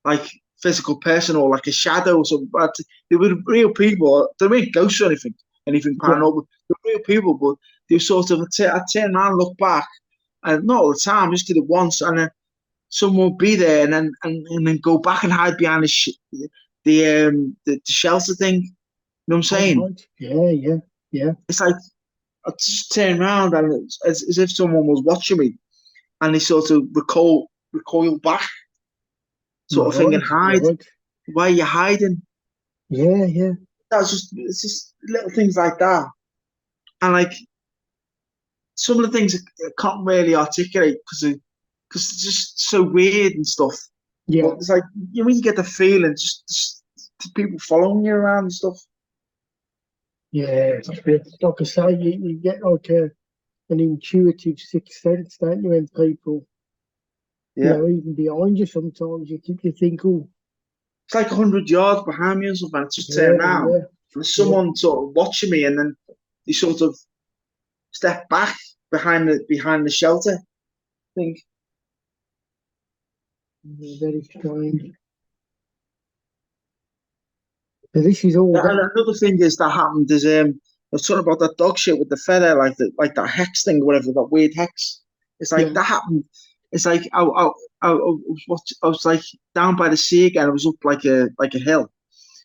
S2: like physical person or like a shadow or something. But they were real people. They weren't ghosts or anything
S1: Yeah.
S2: paranormal. They were real people, but they were sort of. I'd turn around, and look back, and not all the time, just did it once, and then someone would be there, and then go back and hide behind the shelter thing. You know what I'm
S1: All
S2: saying?
S1: right. Yeah. Yeah. Yeah.
S2: It's like I just turn around and it's as if someone was watching me, and they sort of recoil back, sort of thing, and
S1: Right.
S2: hide.
S1: Right.
S2: Why are you hiding?
S1: Yeah. Yeah.
S2: It's just little things like that, and like some of the things I can't really articulate because it's just so weird and stuff. But
S1: Yeah.
S2: it's like when you get the feeling, just people following you around and stuff.
S1: Yeah. It's like I say, you get like an intuitive sixth sense, don't you? When people,
S2: Yeah,
S1: even behind you, sometimes you think, oh,
S2: it's like 100 yards behind me or something. I just turn
S1: yeah,
S2: around
S1: yeah,
S2: and there's
S1: yeah,
S2: someone sort of watching me, and then they sort of step back behind the shelter. I think.
S1: yeah, very strange. So this is all
S2: Yeah,
S1: that.
S2: and another thing is that happened is I was talking about that dog shit with the feather, like that hex thing, whatever that weird hex. It's like
S1: Yeah,
S2: that happened. It's like I was like down by the sea again. It was up like a hill,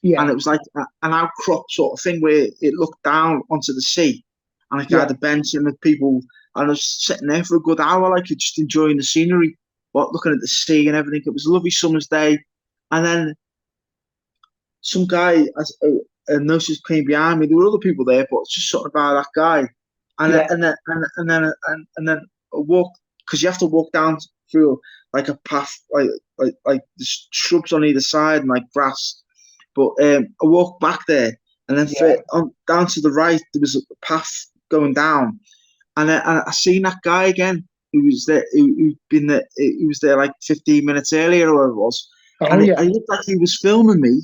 S2: and
S1: yeah,
S2: it was like an outcrop sort of thing where it looked down onto the sea, and like I
S1: yeah,
S2: had a bench and the people, and I was sitting there for a good hour, like just enjoying the scenery, looking at the sea and everything. It was a lovely summer's day, and then some guy noticed came behind me. There were other people there, but it's just something about that guy. And then
S1: yeah,
S2: and then I walked because you have to walk down through like a path, like there's shrubs on either side and like grass. But I walked back there, and then
S1: yeah.
S2: down to the right there was a path going down, and I seen that guy again. Who was there? Who'd been there? He was there like 15 minutes earlier, or whatever it was,
S1: Oh,
S2: and
S1: yeah,
S2: it looked like he was filming me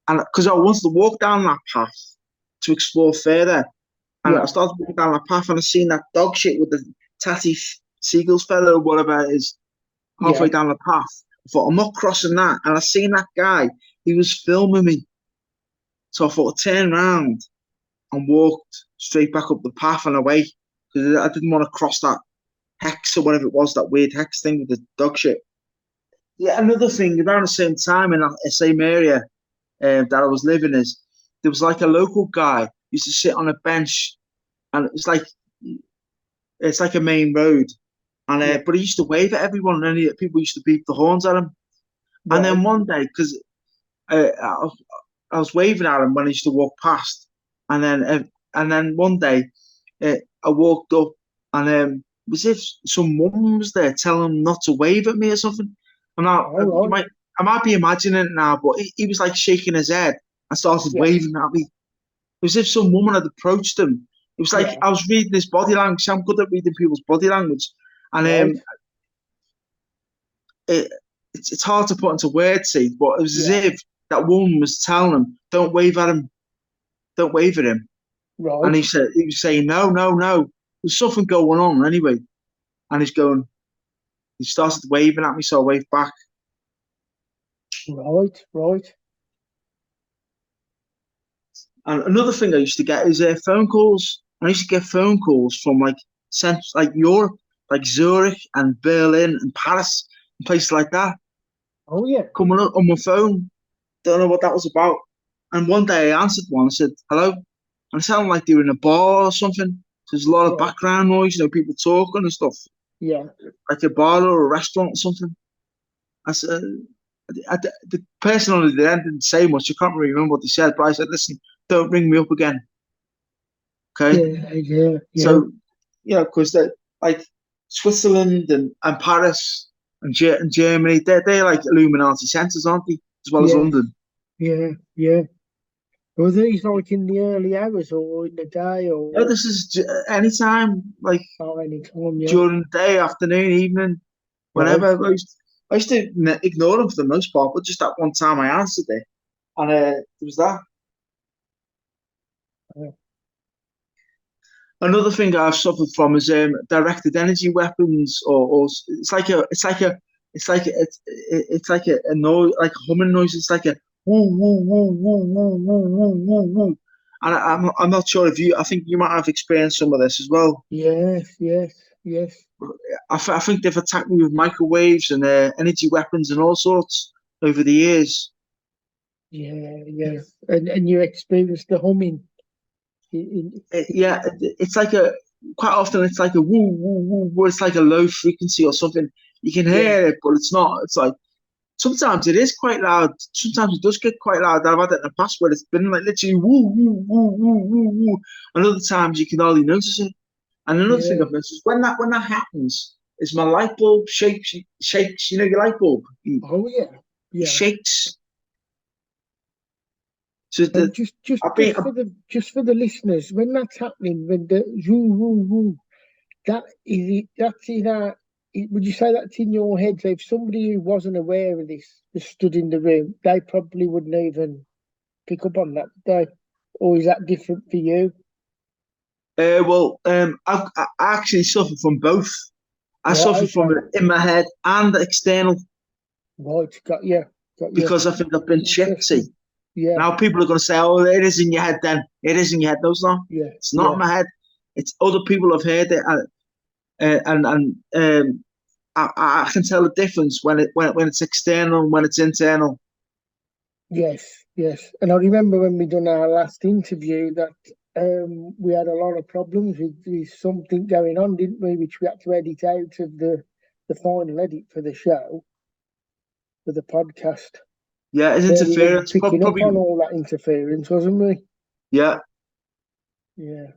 S2: and because I wanted to walk down that path to explore further, and I
S1: yeah,
S2: started walking down that path, and I seen that dog shit with the tatty seagulls fella or whatever it is
S1: yeah.
S2: halfway down the path. I thought I'm not crossing that, and I seen that guy. He was filming me, so I thought I'd turn around and walked straight back up the path and away because I didn't want to cross that hex or whatever it was, that weird hex thing with the dog shit. Yeah, another thing around the same time in that same area that I was living is there was like a local guy used to sit on a bench, and it's like a main road, and
S1: Yeah,
S2: but he used to wave at everyone, and people used to beep the horns at him. And
S1: right.
S2: then one day, because I was waving at him when he used to walk past, and then one day I walked up, and it was if some woman was there telling him not to wave at me or something. And now
S1: All right.
S2: I might be imagining it now, but he was like shaking his head and started
S1: Yeah,
S2: waving at me. It was as if some woman had approached him. It was like
S1: yeah,
S2: I was reading his body language. I'm good at reading people's body language, and
S1: right.
S2: it, it's hard to put into words, see, but it was as
S1: Yeah,
S2: if that woman was telling him, "Don't wave at him, don't wave at him." And
S1: right,
S2: he was saying, "No, no, no." There's something going on anyway, and he's going. He started waving at me, so I waved back.
S1: right, right.
S2: And another thing I used to get is phone calls. I used to get phone calls from like Europe, like Zurich and Berlin and Paris and places like that,
S1: Oh, yeah,
S2: coming up on my phone. Don't know what that was about. And one day I answered one. I said, "Hello," and it sounded like they were in a bar or something. There's a lot of
S1: right.
S2: background noise, people talking and stuff,
S1: Yeah,
S2: like a bar or a restaurant or something. I said, the person on the end didn't say much. I can't really remember what they said, but I said, "Listen, don't ring me up again, okay?"
S1: yeah, yeah, yeah,
S2: So, because like Switzerland and Paris and Germany, they're like Illuminati centres, aren't they? As well as
S1: yeah,
S2: London.
S1: yeah, yeah. Were these like in the early hours or in the day
S2: No,
S1: or
S2: this is anytime, like
S1: any time? Yeah,
S2: during the day, afternoon, evening,
S1: right.
S2: whenever. I used to ignore them for the most part, but just that one time I answered it, and there was that.
S1: Yeah.
S2: Another thing I've suffered from is directed energy weapons, or it's like a noise, like a humming noise. It's like a woo woo woo woo woo woo woo woo woo. And I'm not sure if you. I think you might have experienced some of this as well.
S1: Yes, yes, yes.
S2: I think they've attacked me with microwaves and energy weapons and all sorts over the years.
S1: Yeah, yeah. And you experienced the humming.
S2: Yeah, it's like a quite often it's like a woo woo woo woo. It's like a low frequency or something. You can
S1: Yeah,
S2: hear it, but it's not. It's like sometimes it is quite loud. Sometimes it does get quite loud. I've had it in the past where it's been like literally woo woo woo woo woo woo. And other times you can hardly notice it. And another thing
S1: yeah.
S2: I've noticed is when that happens, is my light bulb shakes. You know your light bulb
S1: Oh yeah, yeah.
S2: shakes. So
S1: And
S2: that I've been
S1: just for the listeners, when that's happening, when the woo woo woo, that is it. That's in our. Would you say that's in your head? So if somebody who wasn't aware of this was stood in the room, they probably wouldn't even pick up on that, would they? Or is that different for you?
S2: I actually suffer from both. I
S1: Right.
S2: suffer from
S1: Okay.
S2: it in my head and external
S1: Right. Got you. Got you.
S2: because I think I've been chipped. See,
S1: Interesting. Yeah.
S2: now people are going to say, "Oh, it is in your head." Then it is in your head. No, it's not.
S1: Yeah.
S2: It's not in
S1: Yeah.
S2: my head. It's other people have heard it, and I can tell the difference when it's external and when it's internal.
S1: Yes, yes. And I remember when we done our last interview that we had a lot of problems with something going on, didn't we? Which we had to edit out of the final edit for the show, for the podcast.
S2: Yeah, it's
S1: Where we were
S2: interference.
S1: picking up on
S2: Probably.
S1: all that interference, wasn't we?
S2: Yeah,
S1: Yeah,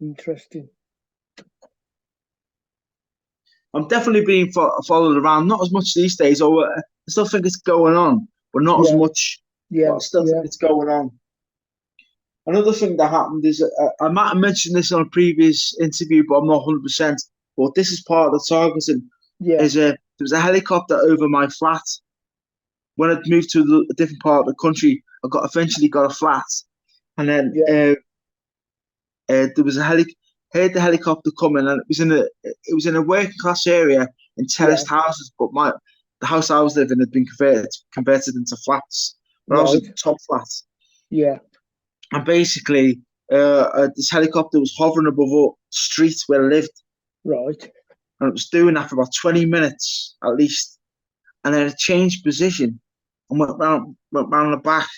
S1: interesting.
S2: I'm definitely being followed around. Not as much these days. Or I still think it's going on, but not as
S1: Yeah,
S2: much. But I
S1: yeah,
S2: still think
S1: yeah,
S2: it's going on. Another thing that happened is I might have mentioned this on a previous interview, but I'm not 100%. But this is part of the targeting.
S1: yeah,
S2: There was a helicopter over my flat. When I moved to a different part of the country, eventually got a flat, and then
S1: yeah,
S2: there was heard the helicopter coming, and it was in a working class area in
S1: yeah.
S2: terraced houses, but the house I was living had been converted into flats, but I was
S1: Right.
S2: in top flat.
S1: Yeah,
S2: And basically, this helicopter was hovering above a street where I lived,
S1: right.
S2: and it was doing that for about 20 minutes at least. And then it changed position and went round the back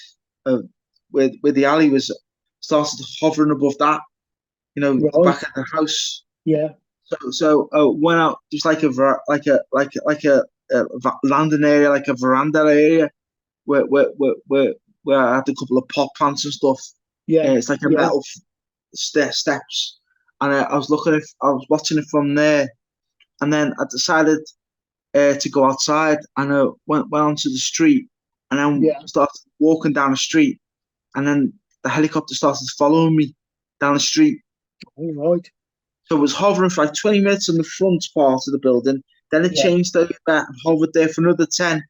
S2: of where the alley was, started hovering above that, the
S1: Right.
S2: back of the house.
S1: Yeah,
S2: So went out just like a landing area, like a veranda area where I had a couple of pot plants and stuff.
S1: yeah,
S2: It's like a
S1: yeah,
S2: metal steps, and I was watching it from there, and then I decided to go outside, and I went onto the street, and then
S1: yeah.
S2: started walking down the street, and then the helicopter started following me down the street.
S1: All right.
S2: So it was hovering for like 20 minutes in the front part of the building, then it
S1: Yeah,
S2: changed over and hovered there for another 10,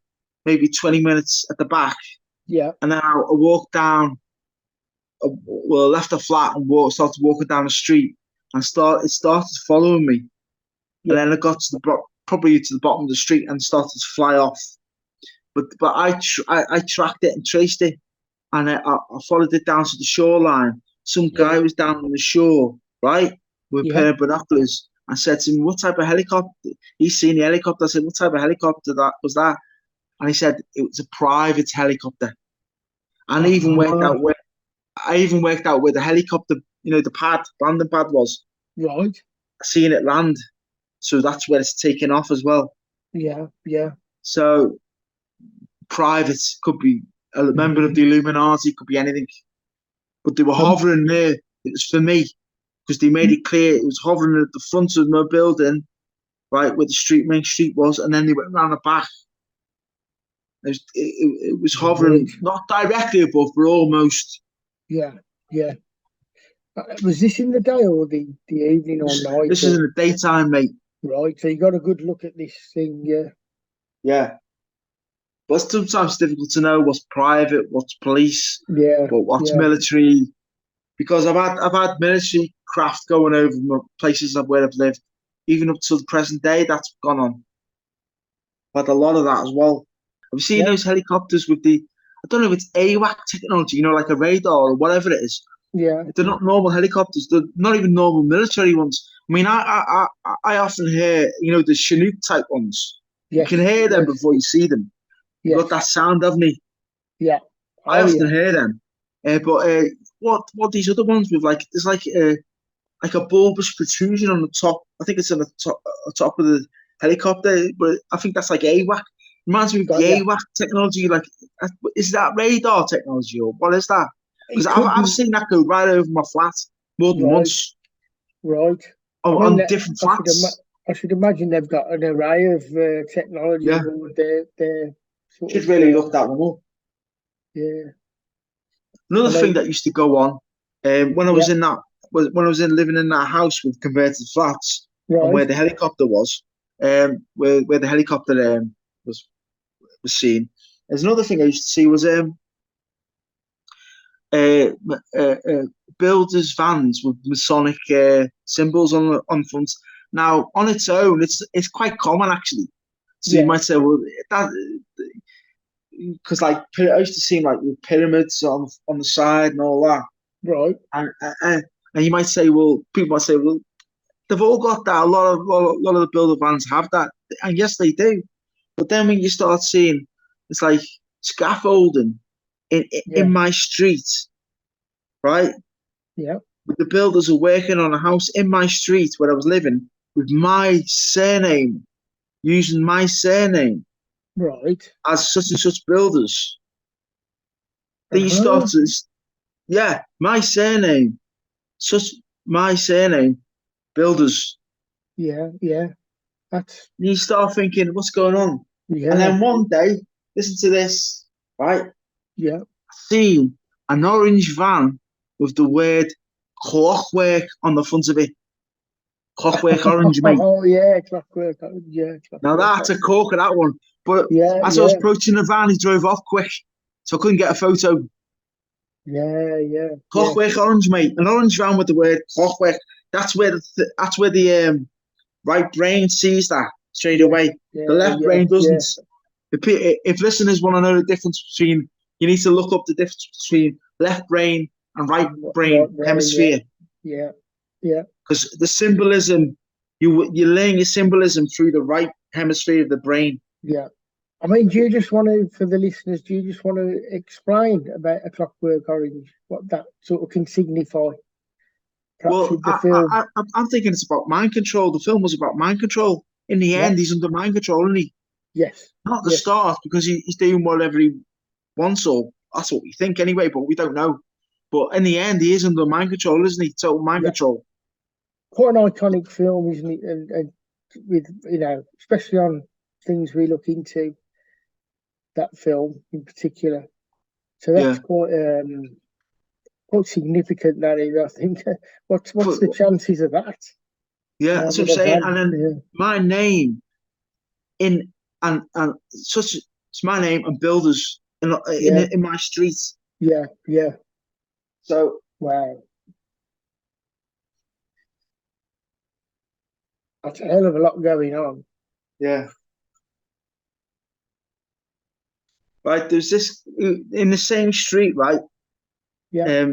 S2: maybe 20 minutes at the back,
S1: yeah,
S2: and then I walked down. Well, left the flat and started walking down the street, and it started following me, and
S1: yeah.
S2: then I got to probably to the bottom of the street and started to fly off. But I tracked it and traced it, and I followed it down to the shoreline. Some
S1: Yeah,
S2: guy was down on the shore, right, with a
S1: yeah.
S2: pair of binoculars. I said to him, "What type of helicopter?" He's seen the helicopter. I said, "What type of helicopter that was that?" And he said it was a private helicopter. And
S1: Ah,
S2: I even worked out where the helicopter, the landing pad was.
S1: right.
S2: Seeing it land, so that's where it's taken off as well.
S1: Yeah, yeah.
S2: So private could be a member of
S1: Mm,
S2: the Illuminati, could be anything. But they were
S1: um,
S2: hovering there. It was for me because they made it clear it was hovering at the front of my building, right where the main street was, and then they went around the back. It was hovering not directly above, but almost.
S1: Yeah, yeah. Was this in the day or the evening or night?
S2: This is in the daytime, mate.
S1: Right, so you got a good look at this thing, yeah.
S2: Yeah. But sometimes it's difficult to know what's private, what's police,
S1: Yeah,
S2: but what's
S1: yeah.
S2: military. Because I've had military craft going over places where I've lived, even up to the present day. That's gone on. I've had a lot of that as well. Have you seen those helicopters with I don't know if it's AWAC technology, like a radar or whatever it is.
S1: Yeah.
S2: They're not normal helicopters. They're not even normal military ones. I mean, I often hear, the Chinook type ones.
S1: Yes,
S2: You can hear them before you see them. You've got that sound, haven't you?
S1: Yeah.
S2: I often hear them. But what these other ones with there's like a bulbous protrusion on the top. I think it's on the top of the helicopter, but I think that's like AWAC. Reminds me of the AWAC technology. Like, is that radar technology or what is that? Because I've seen that go right over my flat more than once.
S1: Right.
S2: On different flats.
S1: I should imagine they've got an array of technology.
S2: Yeah.
S1: They're
S2: should really look that one up.
S1: Yeah.
S2: Another thing that used to go on when I was living in that house with converted flats, and where the helicopter was, where the helicopter was seen. There's another thing I used to see was builders' vans with Masonic symbols on front. Now, on its own, it's quite common actually. So you might say, well, that because I used to see with pyramids on the side and all that.
S1: Right.
S2: And you might say, well, people might say, well, they've all got that. A lot of the builder vans have that, and yes, they do. But then when you start seeing, it's like scaffolding in my street, right?
S1: Yeah.
S2: The builders are working on a house in my street where I was living with my surname, using my surname,
S1: right,
S2: as such and such builders. These start to, my surname, builders.
S1: Yeah. That's.
S2: You start thinking, what's going on?
S1: Yeah.
S2: And then one day, listen to this, right?
S1: Yeah.
S2: I seen an orange van with the word clockwork on the front of it. Clockwork orange, mate.
S1: Oh yeah, clockwork. Yeah.
S2: Now that's a corker, that one. But as I was approaching the van, he drove off quick, so I couldn't get a photo.
S1: Yeah.
S2: Clockwork orange, mate. An orange van with the word clockwork. That's where the right brain sees that straight away. The left brain doesn't. If listeners want to know the difference between, you need to look up the difference between left brain and right brain hemisphere.
S1: Yeah.
S2: Because the symbolism, you're laying your symbolism through the right hemisphere of the brain.
S1: Yeah. I mean, do you just want to, for the listeners, explain about a clockwork orange, what that sort of can signify?
S2: Perhaps with the film. I'm thinking it's about mind control. The film was about mind control. In the end, he's under mind control, isn't he?
S1: Yes.
S2: Not at the start, because he's doing whatever he wants, or that's what we think anyway, but we don't know. But in the end, he is under mind control, isn't he? Total mind control.
S1: Quite an iconic film, isn't it? And with, especially on things we look into, that film in particular. So that's quite significant, that is, I think. What's the chances of that?
S2: Yeah, that's what I'm saying. And then my name and such, it's my name and builders in my street.
S1: Yeah.
S2: So
S1: wow, that's a hell of a lot going on.
S2: Yeah. Right, there's this in the same street, right?
S1: Yeah.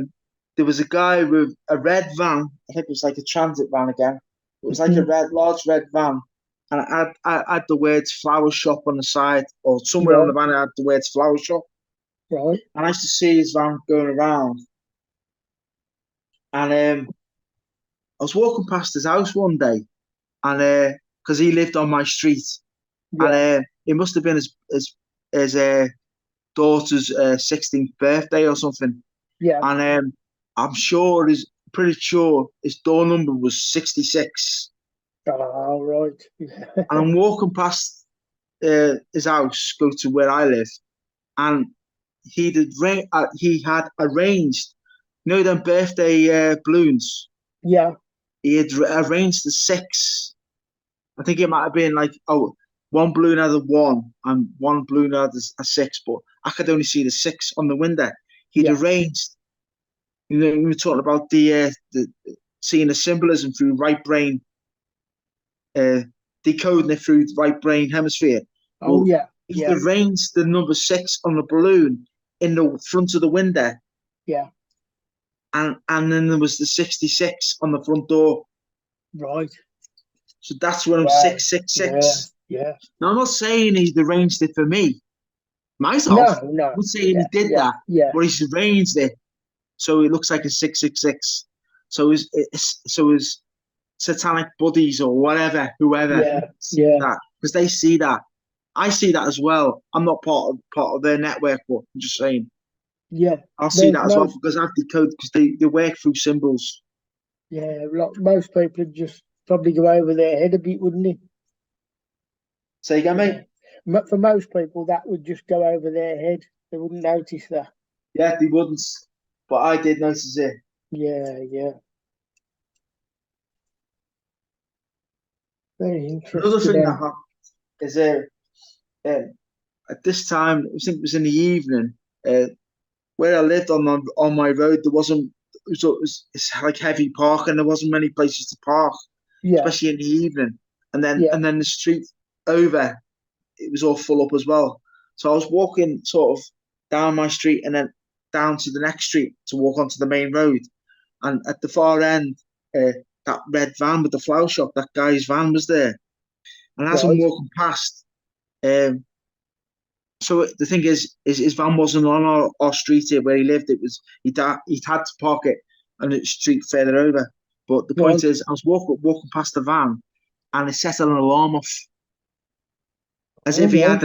S2: There was a guy with a red van. I think it was like a transit van again. It was like a large red van, and I had the words "flower shop" on the side, or somewhere on the van. I had the words "flower shop."
S1: Right.
S2: And I used to see his van going around, and I was walking past his house one day, and because he lived on my street, and it must have been his daughter's 16th birthday or something.
S1: Yeah.
S2: And I'm pretty sure his door number was 66.
S1: Oh, right.
S2: And I'm walking past his house, go to where I live, and he had arranged, them birthday balloons.
S1: Yeah.
S2: He had arranged the 6. I think it might have been like, one balloon had a 1 and one balloon had a 6, but I could only see the 6 on the window. He'd arranged, we were talking about the seeing the symbolism through right brain, decoding it through the right brain hemisphere.
S1: Oh, yeah.
S2: He'd arranged the number 6 on the balloon in the front of the window.
S1: Yeah.
S2: And then there was the 66 on the front door.
S1: Right.
S2: So that's where I'm 666.
S1: Yeah.
S2: Now, I'm not saying he's arranged it for me, myself.
S1: No.
S2: I'm not saying he did that, but he's arranged it so it looks like a 666. So his satanic buddies or whoever, see that, because they see that. I see that as well. I'm not part of their network, but I'm just saying.
S1: Yeah,
S2: I'll see that as well because I've decoded, because they work through symbols.
S1: Yeah, like most people would just probably go over their head a bit, wouldn't it?
S2: Say again, mate?
S1: For most people, that would just go over their head. They wouldn't notice that.
S2: Yeah, they wouldn't. But I did notice it.
S1: Yeah. Very interesting.
S2: Another thing that happened is at this time, I think it was in the evening, where I lived on my road, there wasn't. It's like heavy parking. There wasn't many places to park, especially in the evening. And then the street over, it was all full up as well. So I was walking sort of down my street and then down to the next street to walk onto the main road. And at the far end, that red van with the flower shop, that guy's van was there. And as I'm walking past, so the thing is his van wasn't on our street here where he lived. It was he'd had to park it on the street further over. But the point is, I was walking past the van, and it set an alarm off, as if he had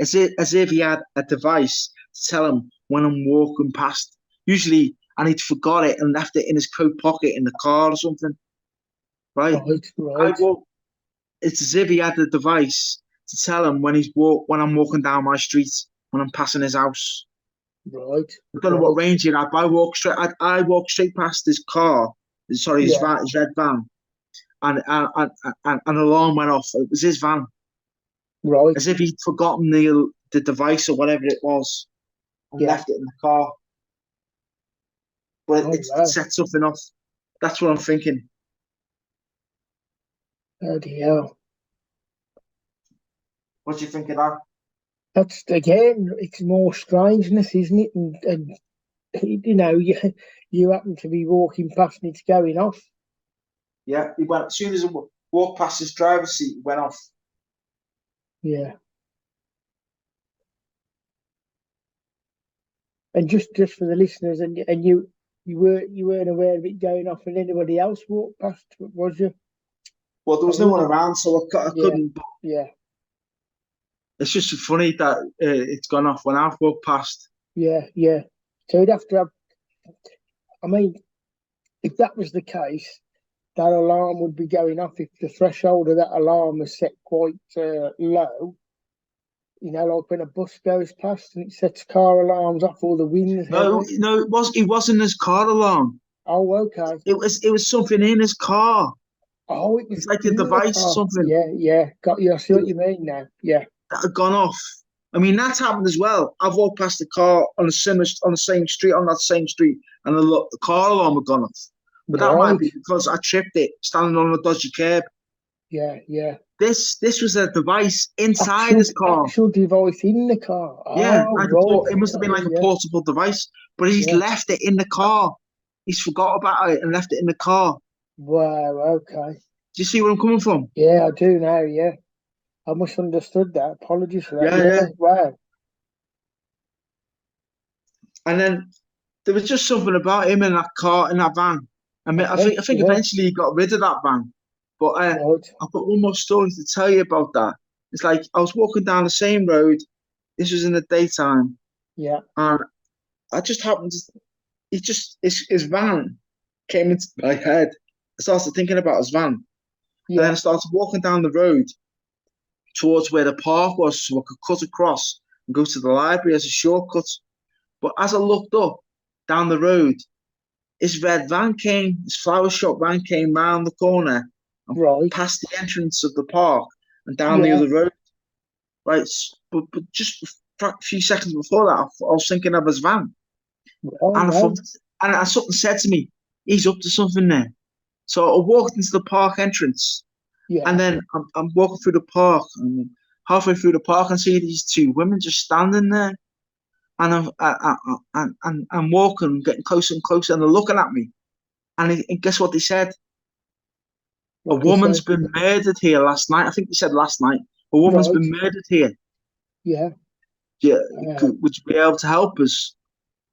S2: as if he had a device to tell him when I'm walking past. Usually, and he'd forgot it and left it in his coat pocket in the car or something. Right. It's as if he had a device to tell him when I'm walking down my street, when I'm passing his house.
S1: Right.
S2: I don't know what range he had, but I walked straight past his car. Sorry, his red van, and an alarm went off. It was his van.
S1: Right.
S2: As if he'd forgotten the device or whatever it was, and left it in the car. But it set something off. That's what I'm thinking.
S1: Bloody hell.
S2: What do you think of that?
S1: That's, again, it's more strangeness, isn't it? And you happen to be walking past and it's going off.
S2: Yeah, he went, as soon as he walked past his driver's seat, it went off.
S1: Yeah. And just for the listeners, and you weren't aware of it going off, and anybody else walked past, was you?
S2: Well, there was no one around, so I couldn't.
S1: Yeah.
S2: It's just funny that it's gone off when I've walked past.
S1: Yeah. So you'd have to have. I mean, if that was the case, that alarm would be going off if the threshold of that alarm was set quite low. Like when a bus goes past and it sets car alarms off, all the winds.
S2: No, it wasn't his car alarm.
S1: Oh, okay.
S2: It was something in his car.
S1: Oh, it was.
S2: It's like a device or something.
S1: Yeah. Got you. I see what you mean now. Yeah.
S2: That had gone off. I mean, that's happened as well. I've walked past a car on the same street, and the car alarm had gone off. But that might be because I tripped it standing on a dodgy curb.
S1: Yeah.
S2: This was a device inside his car.
S1: Actual device in the car.
S2: Yeah, it must have been like a portable device. But he's left it in the car. He's forgot about it and left it in the car.
S1: Wow. Okay.
S2: Do you see where I'm coming from?
S1: Yeah, I do now. Yeah. I must have understood that. Apologies for that.
S2: Yeah.
S1: Wow.
S2: And then there was just something about him in that car, in that van. I think eventually he got rid of that van. But I've got one more story to tell you about that. It's like I was walking down the same road. This was in the daytime.
S1: Yeah.
S2: And I just happened to, his van came into my head. I started thinking about his van. Yeah. And then I started walking down the road. towards where the park was, so I could cut across and go to the library as a shortcut. But as I looked up down the road, this flower shop van came round the corner and
S1: Right.
S2: past the entrance of the park and down the
S1: Yeah.
S2: other road. Right, but just a few seconds before that, I was thinking of his van,
S1: Oh,
S2: and I thought,
S1: no.
S2: and something said to me, he's up to something there. So I walked into the park entrance,
S1: Yeah.
S2: and then I'm walking through the park, and halfway through the park, I see these two women just standing there, and I'm walking, getting closer and closer, and they're looking at me. And guess what they said? A
S1: What they
S2: woman's
S1: say?
S2: been murdered here last night. I think they said last night. A woman's
S1: Right.
S2: been murdered here.
S1: Yeah.
S2: Yeah,
S1: Uh,
S2: would you be able to help us?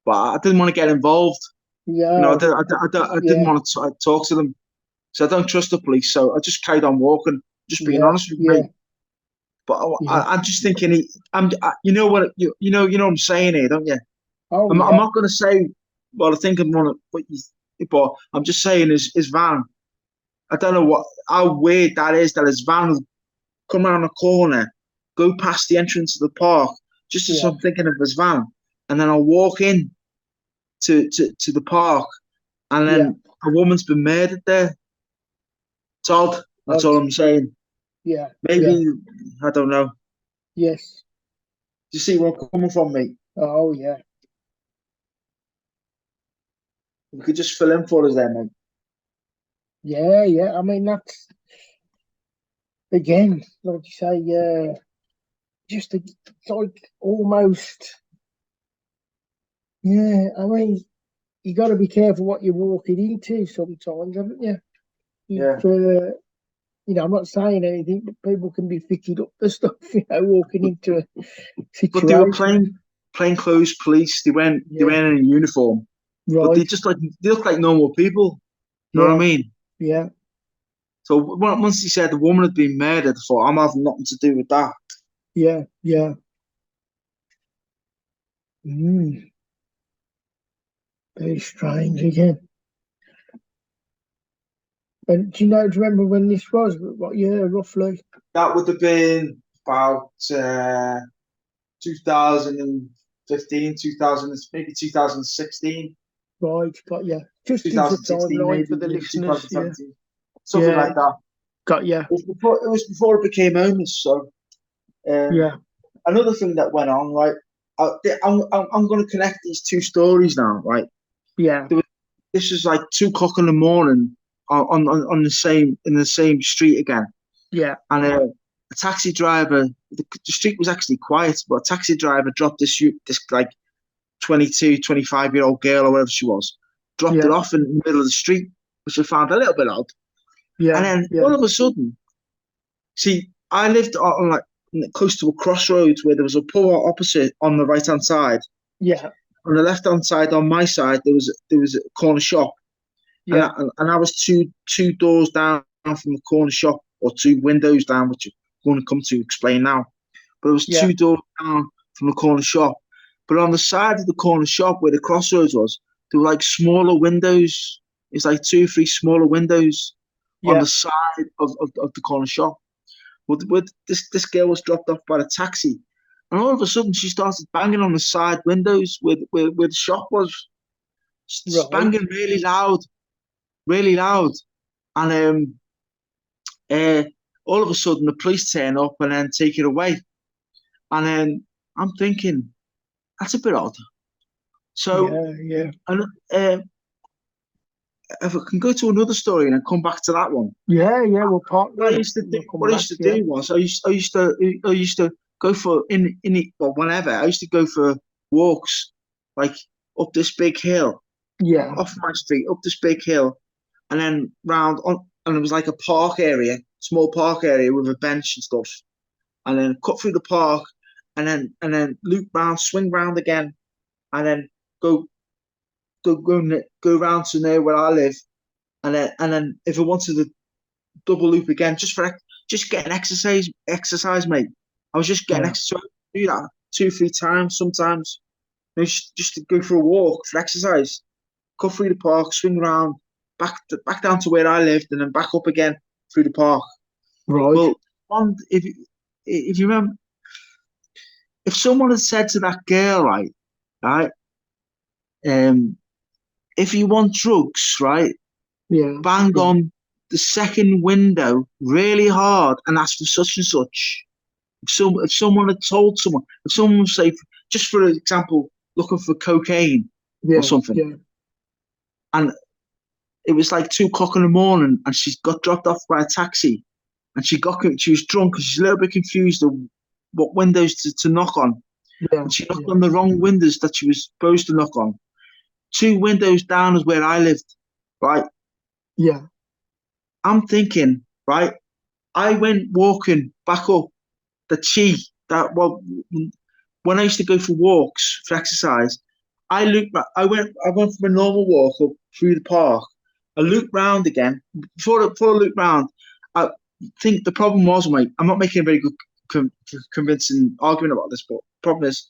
S2: But I didn't want to get involved. You know,
S1: yeah.
S2: I didn't
S1: Yeah.
S2: want to talk to them. So I don't trust the police. So I just carried on walking, just being
S1: Yeah.
S2: honest with you,
S1: Yeah.
S2: mate. But
S1: Yeah.
S2: I'm just thinking, you know what, you know what I'm saying here, don't you?
S1: Oh,
S2: I'm
S1: yeah.
S2: not going to say what I think of what you, but I'm just saying his van. I don't know how weird that is that his van will come around the corner, go past the entrance of the park, just as
S1: Yeah.
S2: I'm thinking of his van, and then I'll walk in to the park, and
S1: Yeah.
S2: then a woman's been murdered there. It's odd. That's
S1: Odd.
S2: all I'm saying.
S1: Yeah. Yeah.
S2: Maybe I don't know.
S1: Yes.
S2: Do you see where I'm coming from, mate?
S1: Oh, yeah.
S2: You could just fill in for us there, mate.
S1: Yeah. Yeah. I mean, that's, again, like you say, just it's like almost, yeah. I mean, you got to be careful what you're walking into sometimes, haven't you?
S2: Yeah.
S1: If, I'm not saying anything, but people can be fitted up for stuff, walking into a
S2: But they were
S1: situation.
S2: plain clothes police. They
S1: Yeah,
S2: weren't in a uniform, but
S1: right.
S2: they look like normal people. You know what I
S1: Yeah,
S2: mean?
S1: yeah,
S2: So once he said the woman had been murdered, I thought I'm having nothing to do with that.
S1: yeah, yeah. Mm, very strange again. And do you remember when this was? What year, roughly?
S2: That would have been about 2015, 2000, maybe 2016,
S1: Right, got you. Just gives a
S2: 2016,
S1: timeline for
S2: maybe
S1: the
S2: maybe
S1: listeners. Yeah,
S2: 2017, something
S1: yeah,
S2: like that.
S1: got you.
S2: It was before it became homeless. So um,
S1: Yeah,
S2: another thing that went on, right? I'm going to connect these two stories now, right?
S1: yeah,
S2: There was, this is like 2 o'clock in the morning on the same street again,
S1: yeah,
S2: and a taxi driver. The street was actually quiet, but a taxi driver dropped this like 22, 25-year-old girl or whatever she was, dropped it
S1: yeah,
S2: off in the middle of the street, which I found a little bit odd. And
S1: yeah,
S2: then
S1: yeah,
S2: all of a sudden, see, I lived on like close to a crossroads where there was a pub opposite on the right hand side.
S1: yeah,
S2: On the left hand side, on my side, there was a corner shop, and
S1: yeah,
S2: I was two doors down from the corner shop, or two windows down, which I'm going to come to explain now. But it was
S1: yeah,
S2: two doors down from the corner shop. But on the side of the corner shop where the crossroads was, there were like smaller windows. It's like two or three smaller windows on
S1: yeah,
S2: the side of the corner shop. With this girl was dropped off by the taxi, and all of a sudden she started banging on the side windows where the shop was, just
S1: right.
S2: banging really loud. And uh, all of a sudden the police turn up and then take it away. And then I'm thinking that's a bit odd. So,
S1: Yeah, yeah,
S2: and if I can go to another story and then come back to that one,
S1: yeah, yeah. We'll park
S2: what I
S1: then.
S2: used to do,
S1: We'll come
S2: what I
S1: back.
S2: used to
S1: Yeah,
S2: do was I used to go for in it or whenever I used to go for walks like up this big hill
S1: yeah,
S2: off my street up this big hill and then round on and it was like a park area, small park area with a bench and stuff, and then cut through the park and then loop round, swing round again, and then go go round to near where I live, and then if I wanted to double loop again, just getting exercise, mate. I was just getting
S1: yeah.
S2: exercise. Do that 2, 3 times sometimes. Just to go for a walk for exercise. Cut through the park, swing around, back down to where I lived, and then back up again through the park.
S1: Right.
S2: Well, one if you remember, if someone had said to that girl, right, if you want drugs, right, bang on the second window really hard and ask for such and such. If someone had told someone, if someone was say, just for example, looking for cocaine or something, and it was like 2 o'clock in the morning, and she got dropped off by a taxi, and she was drunk, and she's a little bit confused of what windows to knock on, and she knocked on the wrong windows that she was supposed to knock on. 2 windows down is where I lived, right?
S1: Yeah.
S2: I'm thinking, right? I went walking back up when I used to go for walks for exercise, I went for a normal walk up through the park. I looked round again. Before I looked round, I think the problem was, mate, I'm not making a very good convincing argument about this, but the problem is,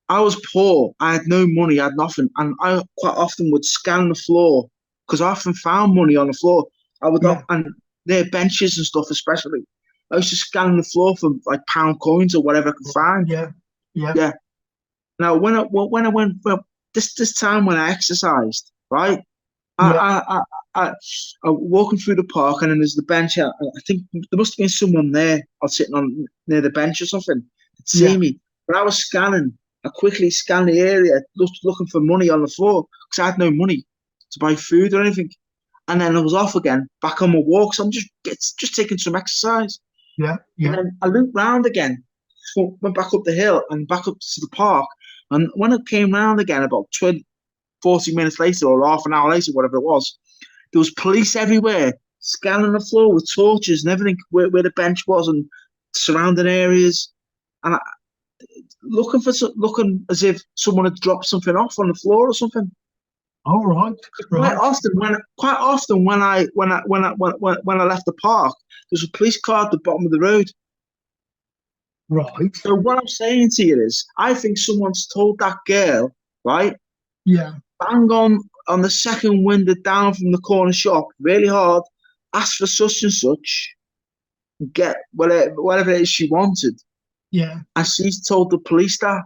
S2: I was poor. I had no money. I had nothing, and I quite often would scan the floor because I often found money on the floor. I would and near benches and stuff, especially. I used to scan the floor for like pound coins or whatever I could find.
S1: Yeah.
S2: Now, when I went this time when I exercised, right? I walking through the park, and then there's the bench. I think there must have been someone there. I was sitting on near the bench or something. They'd see me, but I was scanning. I quickly scanned the area, looking for money on the floor because I had no money to buy food or anything. And then I was off again, back on my walk. So I'm just taking some exercise.
S1: Yeah.
S2: And then I looped round again, went back up the hill and back up to the park. And when I came round again, about 40 minutes later or half an hour later, whatever it was, there was police everywhere, scanning the floor with torches and everything where the bench was and surrounding areas. And looking as if someone had dropped something off on the floor or something.
S1: All right.
S2: Quite often when I left the park, there's a police car at the bottom of the road.
S1: Right.
S2: So what I'm saying to you is, I think someone's told that girl, right?
S1: Yeah.
S2: Bang on the second window down from the corner shop, really hard, ask for such and such, get whatever it is she wanted.
S1: Yeah.
S2: And she's told the police that.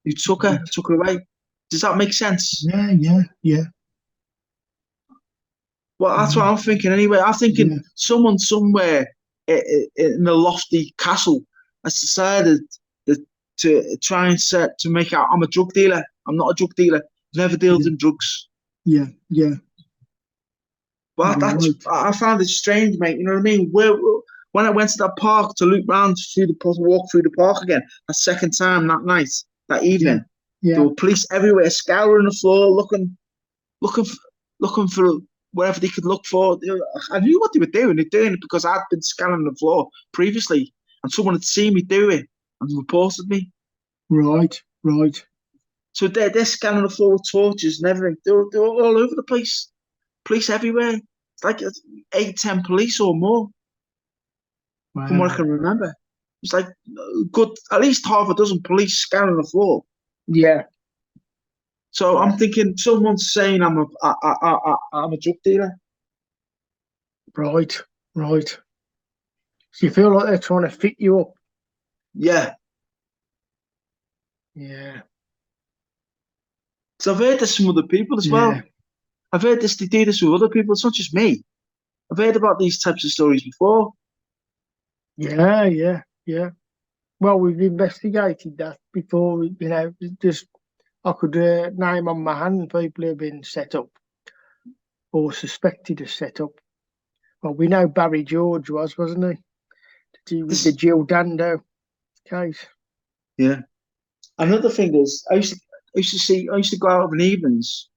S2: You took her away. Does that make sense?
S1: Yeah.
S2: Well, that's what I'm thinking anyway. I'm thinking someone somewhere in a lofty castle has decided to try and to make out I'm a drug dealer. I'm not a drug dealer. Never dealt in drugs.
S1: Yeah.
S2: But I found it strange, mate. You know what I mean? When I went to that park to loop round walk through the park again, a second time that evening, there were police everywhere, scouring the floor, looking for wherever they could look for. I knew what they were doing. They're doing it because I'd been scanning the floor previously, and someone had seen me do it and reported me.
S1: Right.
S2: So they're scanning the floor with torches and everything. They're all over the place. Police everywhere. It's like 8-10 police or more.
S1: Wow.
S2: From what I can remember. It's like at least half a dozen police scanning the floor.
S1: Yeah.
S2: So I'm thinking someone's saying I'm a drug dealer.
S1: Right. So you feel like they're trying to fit you up?
S2: Yeah. So I've heard this from other people as well. I've heard they do this with other people. It's not just me. I've heard about these types of stories before.
S1: Yeah. Well, we've investigated that before. Just I could name on my hand people who have been set up or suspected of set up. Well, we know Barry George wasn't he? With the Jill Dando case.
S2: Yeah. Another thing is, I used to go out of an evenings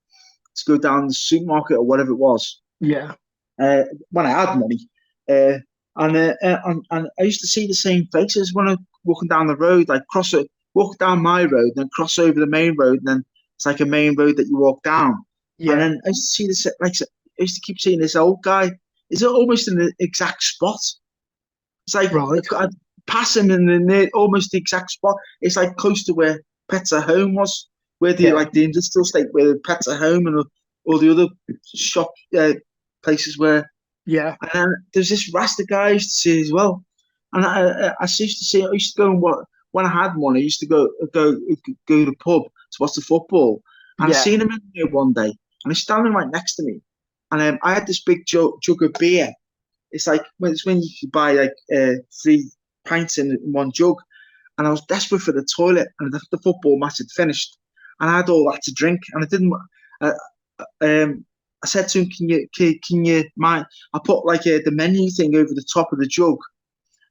S2: to go down the supermarket or whatever it was.
S1: Yeah.
S2: When I had money, and I used to see the same faces when I walking down the road, like walk down my road, then cross over the main road, and then it's like a main road that you walk down. Yeah. And then I used to see this, I used to keep seeing this old guy. Is it almost in the exact spot? It's like I'd pass him in almost the exact spot. It's like close to where Pets at Home was, where the industrial estate where Pets at Home and all the other shop places were.
S1: Yeah.
S2: And then there's this Rasta guy I used to see as well. And I used to see. I used to go and what when I had one. I used to go to the pub to watch the football. And I
S1: Yeah.
S2: seen him in there one day, and he's standing right next to me. And I had this big jug of beer. It's like it's when you could buy like 3 pints in one jug. And I was desperate for the toilet, and the football match had finished, and I had all that to drink, and I didn't. Uh, I said to him, can you mind? I put like the menu thing over the top of the jug,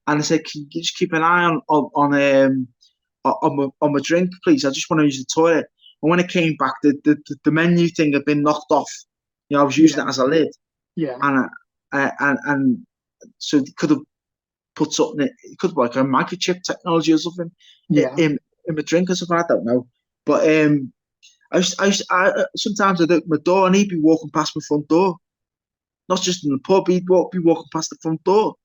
S2: and I said, can you just keep an eye on my drink, please? I just want to use the toilet. And when it came back, the menu thing had been knocked off. You know, I was using it as a lid,
S1: Yeah.
S2: and so they could have put something. It could be like a microchip technology or something
S1: Yeah.
S2: in my drink or something. I don't know, but sometimes I'd open my door and he'd be walking past my front door, not just in the pub. He'd be walking past the front door,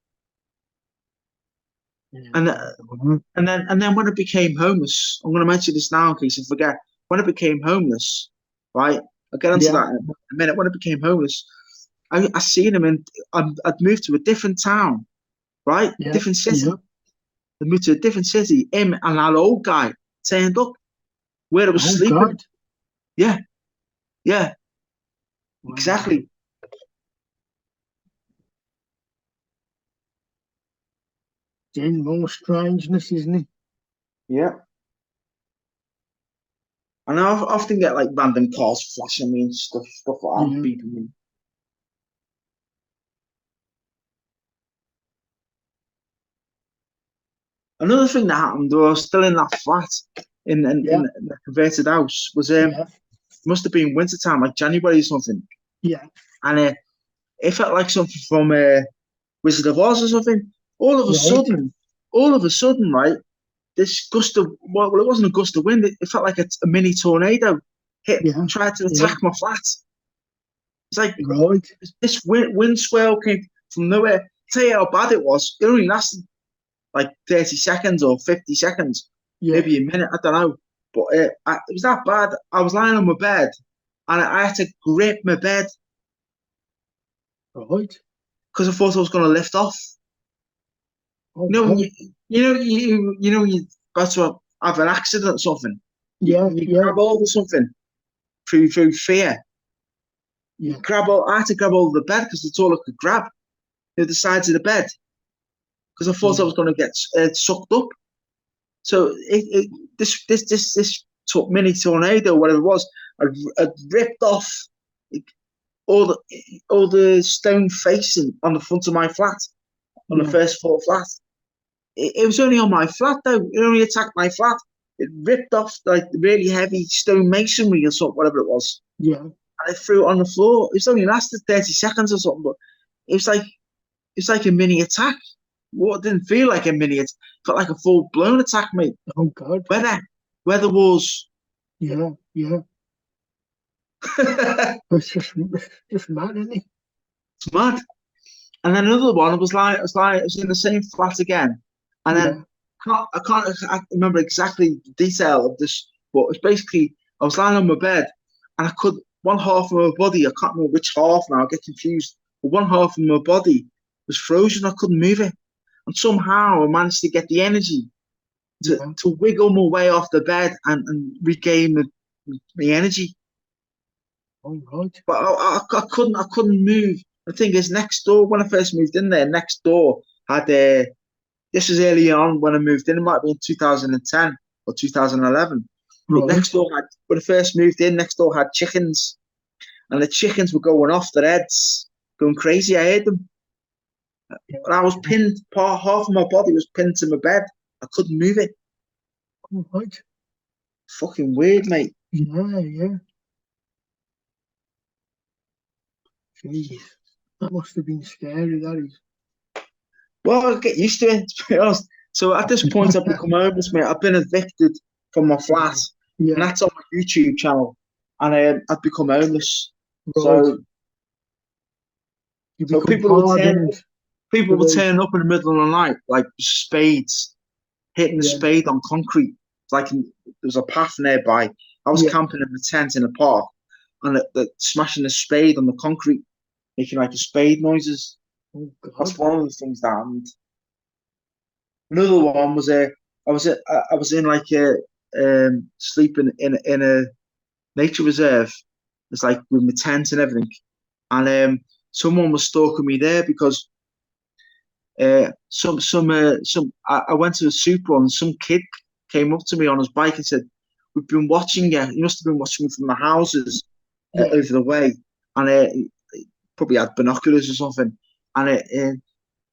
S2: and then when I became homeless, I'm going to mention this now in case I forget. When I became homeless, right? I'll get into that in a minute. When I became homeless, I seen him, and I'd moved to a different town, right?
S1: Yeah.
S2: Different city.
S1: Yeah.
S2: I moved to a different city. Him and that old guy turned up where I was sleeping.
S1: God.
S2: Yeah,
S1: Wow.
S2: exactly.
S1: Then more strangeness, isn't it?
S2: Yeah. And I often get like random cars flashing me and stuff like that, beeping me. Another thing that happened, though, I was still in that flat in the converted house, was must have been winter time, like January or something.
S1: Yeah.
S2: And it felt like something from Wizard of Oz or something. All of a sudden, right, this gust of, well, it wasn't a gust of wind, it felt like a mini tornado tried to attack my flat. It's like this wind swell came from nowhere. I'll tell you how bad it was. It only lasted like 30 seconds or 50 seconds, maybe a minute, I don't know. But it was that bad. I was lying on my bed and I had to grip my bed.
S1: Right.
S2: Because I thought I was going to lift off. You know, you got to have an accident or something. You grab hold of something through fear.
S1: Yeah.
S2: I had to grab hold of the bed because that's all I could grab. The sides of the bed. Because I thought I was going to get sucked up. So this mini tornado, whatever it was, I ripped off all the stone facing on the front of my flat, on the first floor flat. It was only on my flat though. It only attacked my flat. It ripped off like the really heavy stone masonry or something, whatever it was.
S1: Yeah.
S2: And I threw it on the floor. It only lasted 30 seconds or something, but it was like a mini attack. What didn't feel like a mini, it felt like a full blown attack, mate.
S1: Oh God.
S2: Weather wars.
S1: Yeah. It's just mad, isn't it?
S2: It's mad. And then another one was I was in the same flat again, and then I remember exactly the detail of this, but it's basically I was lying on my bed, and one half of my body, I can't remember which half now, I get confused, but one half of my body was frozen. I couldn't move it, and somehow I managed to get the energy to wiggle my way off the bed and regain the energy.
S1: Oh right.
S2: But I couldn't move. The thing is, next door, when I first moved in there, next door had this was early on when I moved in. It might have been 2010 or 2011. But next door when I first moved in, next door had chickens, and the chickens were going off their heads, going crazy. I heard them, but I was pinned. Half of my body was pinned to my bed. I couldn't move it.
S1: Oh right.
S2: Fucking weird, mate.
S1: Yeah. Jeez, that must have been scary. That is.
S2: Well, I'll get used to it, to be honest. So at this point, I've become homeless, mate. I've been evicted from my flat, and that's on my YouTube channel. And I've become homeless.
S1: Right.
S2: So people would turn up in the middle of the night, like spades, hitting the spade on concrete. Like there was a path nearby. I was camping in a tent in a park, and smashing the spade on the concrete, making like a spade noises.
S1: Oh God.
S2: That's one of the things that happened. Another one was I was in like a sleeping in a nature reserve. It's like with my tent and everything, and someone was stalking me there because I went to a super and some kid came up to me on his bike and said, "We've been watching you. You must have been watching me from the houses
S1: Yeah.
S2: over the way," and he probably had binoculars or something, and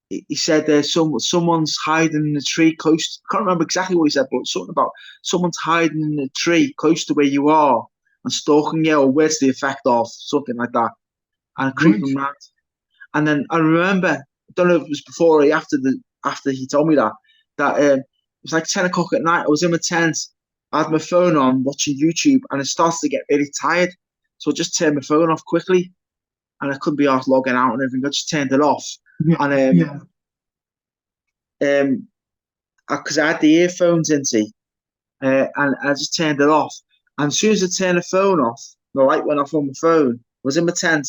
S2: he said someone's hiding in the tree close. I can't remember exactly what he said, but something about someone's hiding in the tree close to where you are and stalking you, or where's the effect of something like that, and
S1: Right.
S2: creeping around. And then I remember, I don't know if it was before or after he told me that it was like 10 o'clock at night. I was in my tent, I had my phone on watching YouTube, and it started to get really tired. So I just turned my phone off quickly, and I couldn't be asked logging out and everything. I just turned it off,
S1: Yeah.
S2: and
S1: Yeah.
S2: because I had the earphones in, see, and I just turned it off. And as soon as I turned the phone off, the light went off on my phone. I was in my tent.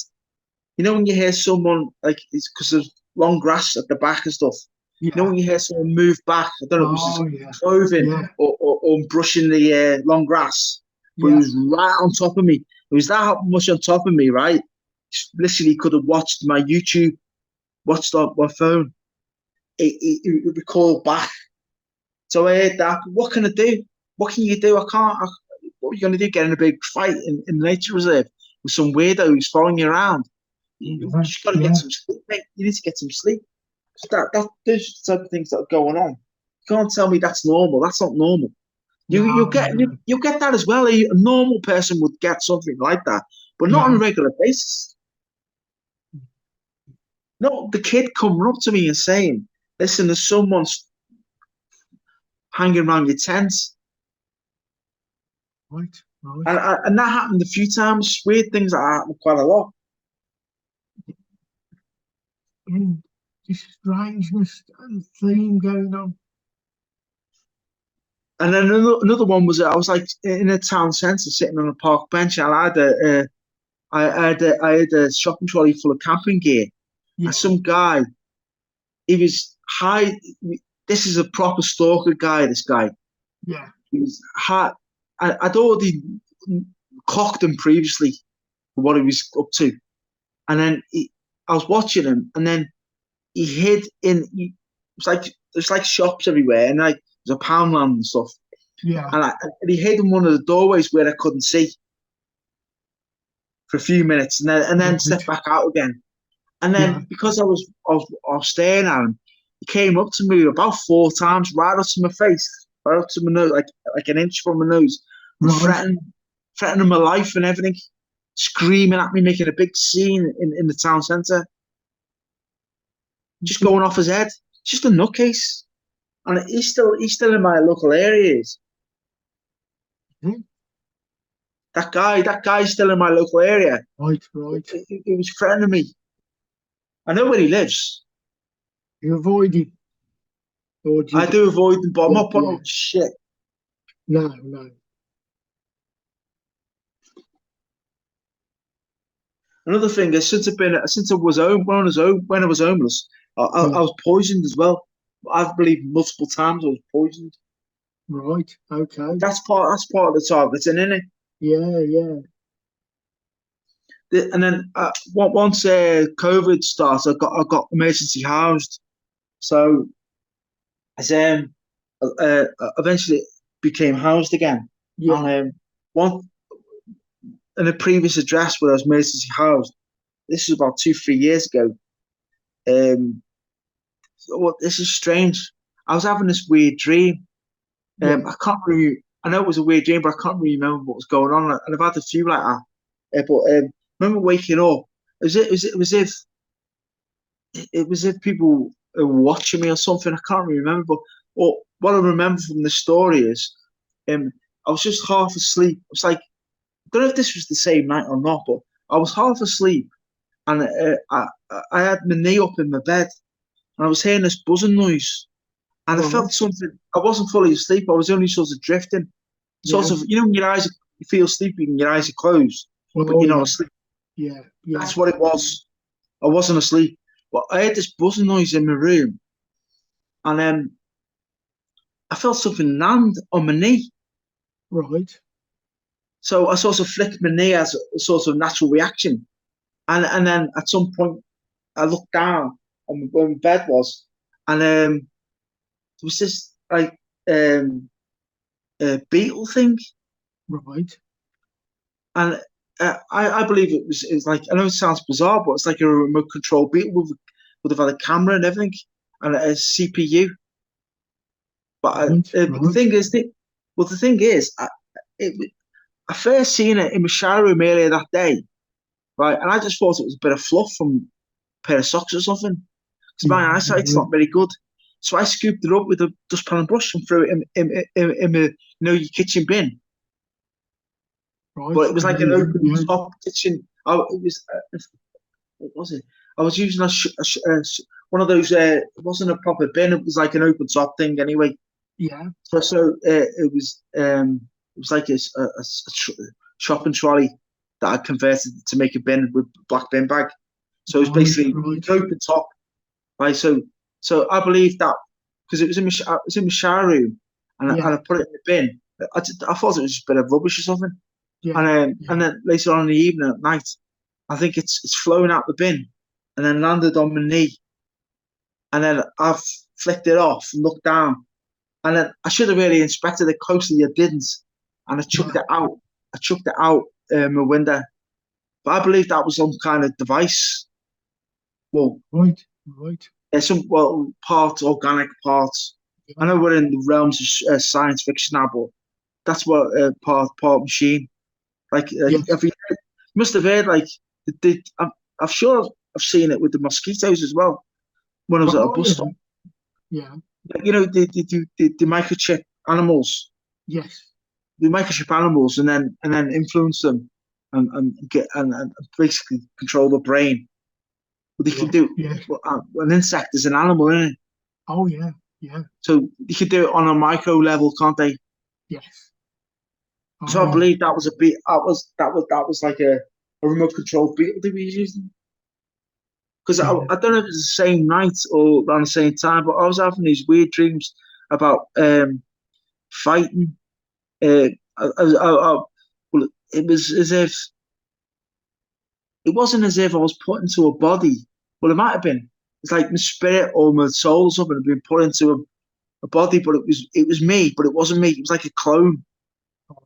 S2: You know when you hear someone like it's because there's long grass at the back and stuff. You know
S1: Yeah.
S2: when you hear someone move back. I don't know if it was
S1: Oh,
S2: just
S1: yeah.
S2: clothing
S1: Yeah.
S2: or brushing the long grass, but he
S1: Yeah.
S2: was right on top of me. It was that much on top of me, right? Literally could have watched my YouTube, watched on my phone. It would be called back. So I heard that. But what can I do? What can you do? I can't. What are you going to do? Get in a big fight in the nature reserve with some weirdo who's following you around? You
S1: Right.
S2: just got to get
S1: Yeah.
S2: some sleep, mate. You need to get some sleep. Those type of things that are going on. You can't tell me that's normal. That's not normal.
S1: No, no.
S2: You'll get that as well. A normal person would get something like that, but not on
S1: Yeah.
S2: a regular basis. Not the kid coming up to me and saying, "Listen, there's someone hanging around your tent,"
S1: Right. Right.
S2: and that happened a few times. Weird things that happen quite a lot.
S1: And this strangeness and theme going on.
S2: And then another one was I was like in a town centre, sitting on a park bench, and I had a shopping trolley full of camping gear, and
S1: Yeah.
S2: some guy, he was high. This is a proper stalker guy. This guy,
S1: Yeah.
S2: he was high. I'd already clocked him previously for what he was up to, and then I was watching him, and then he hid in. It's like there's like shops everywhere, and like there's a Poundland and stuff,
S1: Yeah.
S2: and he hid in one of the doorways where I couldn't see for a few minutes, and then
S1: Right.
S2: stepped back out again. And
S1: Yeah.
S2: then because I was staring at him, he came up to me about 4 times, right up to my face, right up to my nose, like an inch from my nose, and
S1: Right.
S2: threatening my life and everything, screaming at me, making a big scene in the town centre, just going off his head, just a nutcase. And he's still in my local areas.
S1: Mhm.
S2: That guy's still in my local area.
S1: Right. Right.
S2: He was threatening me. I know where he lives.
S1: You avoid it, or do you
S2: I
S1: just?
S2: do avoid them, but I'm
S1: Yeah.
S2: not putting
S1: Yeah.
S2: up shit.
S1: No. No.
S2: Another thing is since I was home when I was homeless, I
S1: Yeah.
S2: was poisoned as well. I believe multiple times I was poisoned.
S1: Right. Okay.
S2: That's part of the targeting, isn't it?
S1: Yeah. Yeah.
S2: And then once COVID started, I got emergency housed. So as eventually became housed again,
S1: Yeah.
S2: and one in a previous address where I was emergency housed. This was about 2 3 years ago. Um, well, this is strange. I was having this weird dream.
S1: Yeah.
S2: I can't really. I know it was a weird dream, but I can't really remember what was going on. And I've had a few like that. But remember waking up. It was if it was if people were watching me or something. I can't really remember. But what I remember from the story is, um, I was just half asleep. It was like I don't know if this was the same night or not, but I was half asleep and I had my knee up in my bed and I was hearing this buzzing noise. And I felt
S1: Right.
S2: something. I wasn't fully asleep. I was only sort of drifting. Sort
S1: Yeah.
S2: of, you know, when you feel sleepy and your eyes are closed, but
S1: Oh,
S2: you're not
S1: yeah.
S2: asleep.
S1: Yeah. Yeah.
S2: That's what it was. I wasn't asleep. But I heard this buzzing noise in my room. And then I felt something land on my knee.
S1: Right.
S2: So I sort of flicked my knee as a sort of natural reaction. And then at some point, I looked down on where my bed was, and there was this like beetle thing,
S1: Right.
S2: and I believe it was like, I know it sounds bizarre, but it's like a remote control beetle would have had a camera and everything and a CPU. But
S1: Right.
S2: but the thing is, I first seen it in my shower room earlier that day, right? And I just thought it was a bit of fluff from a pair of socks or something. Because my
S1: Yeah.
S2: eyesight's not very good. So I scooped it up with a dustpan and brush and threw it in my, your kitchen bin.
S1: Right.
S2: But it was like an open
S1: Yeah.
S2: top kitchen. Oh, it was, what was it? I was using one of those, it wasn't a proper bin, it was like an open top thing anyway.
S1: Yeah.
S2: So it was like shopping trolley that I converted to make a bin with black bin bag. So it was basically
S1: Right.
S2: an open top, right? So I believe that because it was in my shower room, and
S1: Yeah.
S2: I put it in the bin. I thought it was just a bit of rubbish or something,
S1: Yeah.
S2: and then later on in the evening at night, I think it's flown out the bin, and then landed on my knee, and then I've flicked it off and looked down, and then I should have really inspected it closely. I didn't, and I chucked it out. I chucked it out my window. But I believe that was some kind of device. Well,
S1: Right. Right.
S2: there's some parts, organic parts. I know
S1: Yeah.
S2: we're in the realms of science fiction now, but that's what part machine. Like,
S1: Yes.
S2: you must have heard like I'm sure I've seen it with the mosquitoes as well when I was at a
S1: Oh
S2: bus
S1: yeah.
S2: stop.
S1: Yeah.
S2: Like, the microchip animals,
S1: Yes.
S2: the microchip animals, and then influence them and basically control the brain. But they can
S1: Yes.
S2: do
S1: Yes.
S2: an insect is an animal, isn't it?
S1: Oh yeah. Yeah.
S2: So they could do it on a micro level, can't they?
S1: Yes.
S2: So I
S1: Oh
S2: believe that was a bit. That was like a remote control beetle they were using. Because
S1: yeah.
S2: I don't know if it's the same night or around the same time, but I was having these weird dreams about fighting. Well, it was as if it wasn't as if I was put into a body. Well, it might have been. It's like my spirit or my soul or something had been put into a body, but it was me, but it wasn't me. It was like a clone,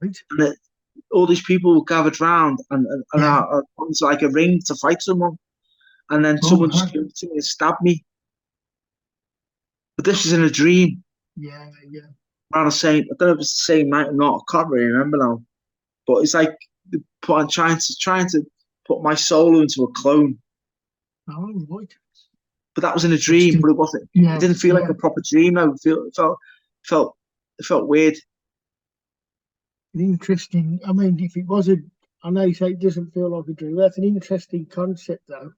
S1: Right.
S2: and all these people were gathered round, and
S1: Yeah.
S2: I went to like a ring to fight someone, and then
S1: Oh
S2: someone just
S1: right.
S2: came to me and stabbed me. But this was in a dream.
S1: Yeah. Yeah.
S2: Around the same, I don't know if it's the same night or not. I can't really remember now. But it's like trying to put my soul into a clone.
S1: Oh right.
S2: But that was in a
S1: That's
S2: dream.
S1: good.
S2: But it wasn't. It
S1: Yeah.
S2: didn't feel like
S1: Yeah.
S2: a proper dream. No, felt it felt weird.
S1: Interesting. I mean, if it was a, I know you say it doesn't feel like a dream. That's an interesting concept, though.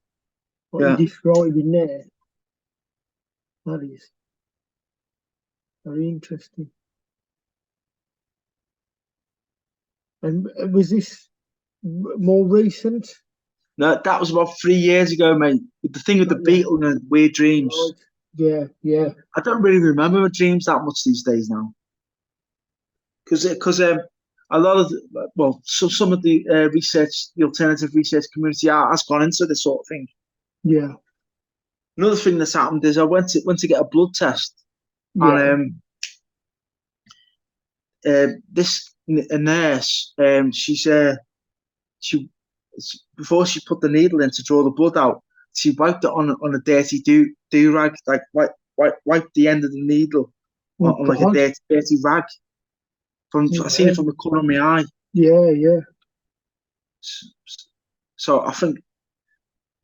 S1: What you're
S2: Yeah.
S1: describing there. That is very interesting. And was this more recent?
S2: No, that was about 3 years ago, mate. With the thing with the
S1: Got you.
S2: beetle and the weird
S1: Right.
S2: dreams.
S1: Yeah. Yeah.
S2: I don't really remember my dreams that much these days now, because a lot of so some of the research, the alternative research community has gone into this sort of thing.
S1: Yeah.
S2: Another thing that's happened is I went to get a blood test, and
S1: Yeah.
S2: this a nurse, she before she put the needle in to draw the blood out, she wiped it on a dirty do rag, like wiped the end of the needle
S1: Oh
S2: on like a
S1: God.
S2: dirty rag. I seen it
S1: Yeah.
S2: from the corner of my eye.
S1: Yeah. Yeah.
S2: So I think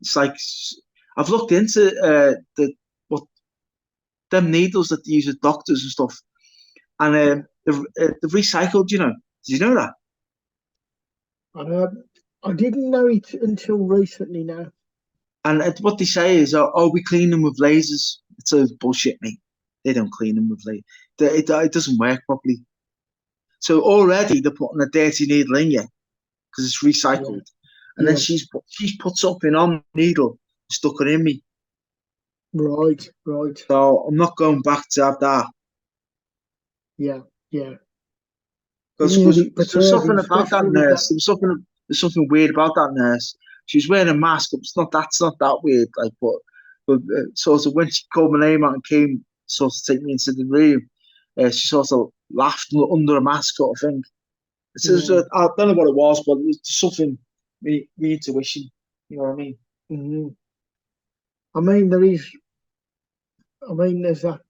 S2: it's like I've looked into what them needles that they use as doctors and stuff, and they're recycled. Did you know that?
S1: Uh, I didn't know it until recently. Now.
S2: And what they say is, oh, we clean them with lasers. It's a bullshit, mate. They don't clean them with lasers. It doesn't work properly. So already they're putting a dirty needle in you because it's
S1: Yeah.
S2: recycled, and then
S1: Yeah.
S2: she's put something on the needle, stuck it in me.
S1: Right. Right.
S2: So I'm not going back to have that.
S1: yeah, yeah. You
S2: Because
S1: need a bit
S2: there's
S1: perturbing,
S2: something about that
S1: especially with that.
S2: nurse. There's something weird about that nurse. She was wearing a mask. It's not that weird. Like, but sort of when she called my name out and came sort of take me into the room, she sort of laughed under a mask sort of thing.
S1: Yeah.
S2: I don't know what it was, but it was something me intuition. You know what I mean?
S1: Mm. I mean, there's that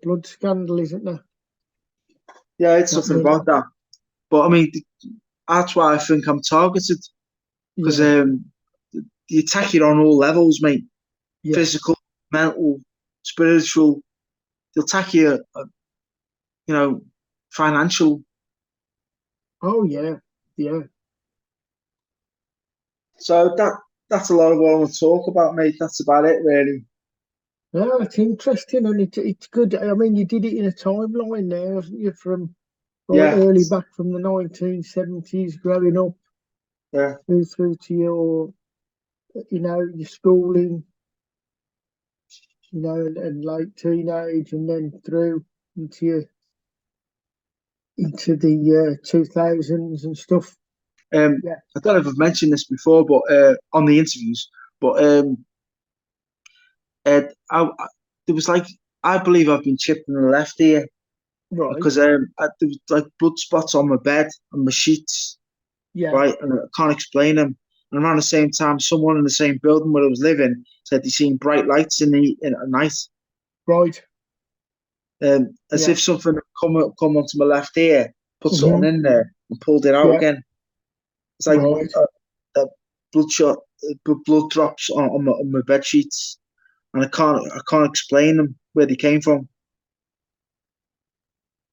S1: blood scandal, isn't there?
S2: Yeah, it's
S1: That
S2: something
S1: mean,
S2: about that. But I mean, that's why I think I'm targeted because
S1: yeah,
S2: they attack you on all levels, mate.
S1: yeah.
S2: Physical, mental, spiritual. They'll attack you, you know, financial.
S1: Oh, yeah, yeah.
S2: So that's a lot of what I want to talk about, mate. That's about it, really.
S1: No, it's interesting and it's good. I mean, you did it in a timeline there, wasn't you? From right
S2: Yeah,
S1: early back from the 1970s, growing up
S2: yeah.
S1: through to your, your schooling, and late teenage, and then through into your, into the 2000s and stuff. Yeah,
S2: I don't know if I've mentioned this before, but on the interviews, but there was like I believe I've been chipped in the left ear
S1: right.
S2: because there was like blood spots on my bed and my sheets,
S1: Yeah,
S2: right, and I can't explain them. And around the same time, someone in the same building where I was living said they seen bright lights at night,
S1: right.
S2: as
S1: Yeah.
S2: if something had come onto my left ear, put something
S1: Hmm.
S2: in there, and pulled it out
S1: Yeah,
S2: again. It's like
S1: right.
S2: bloodshot, blood drops on my bed sheets, and I can't explain them where they came from.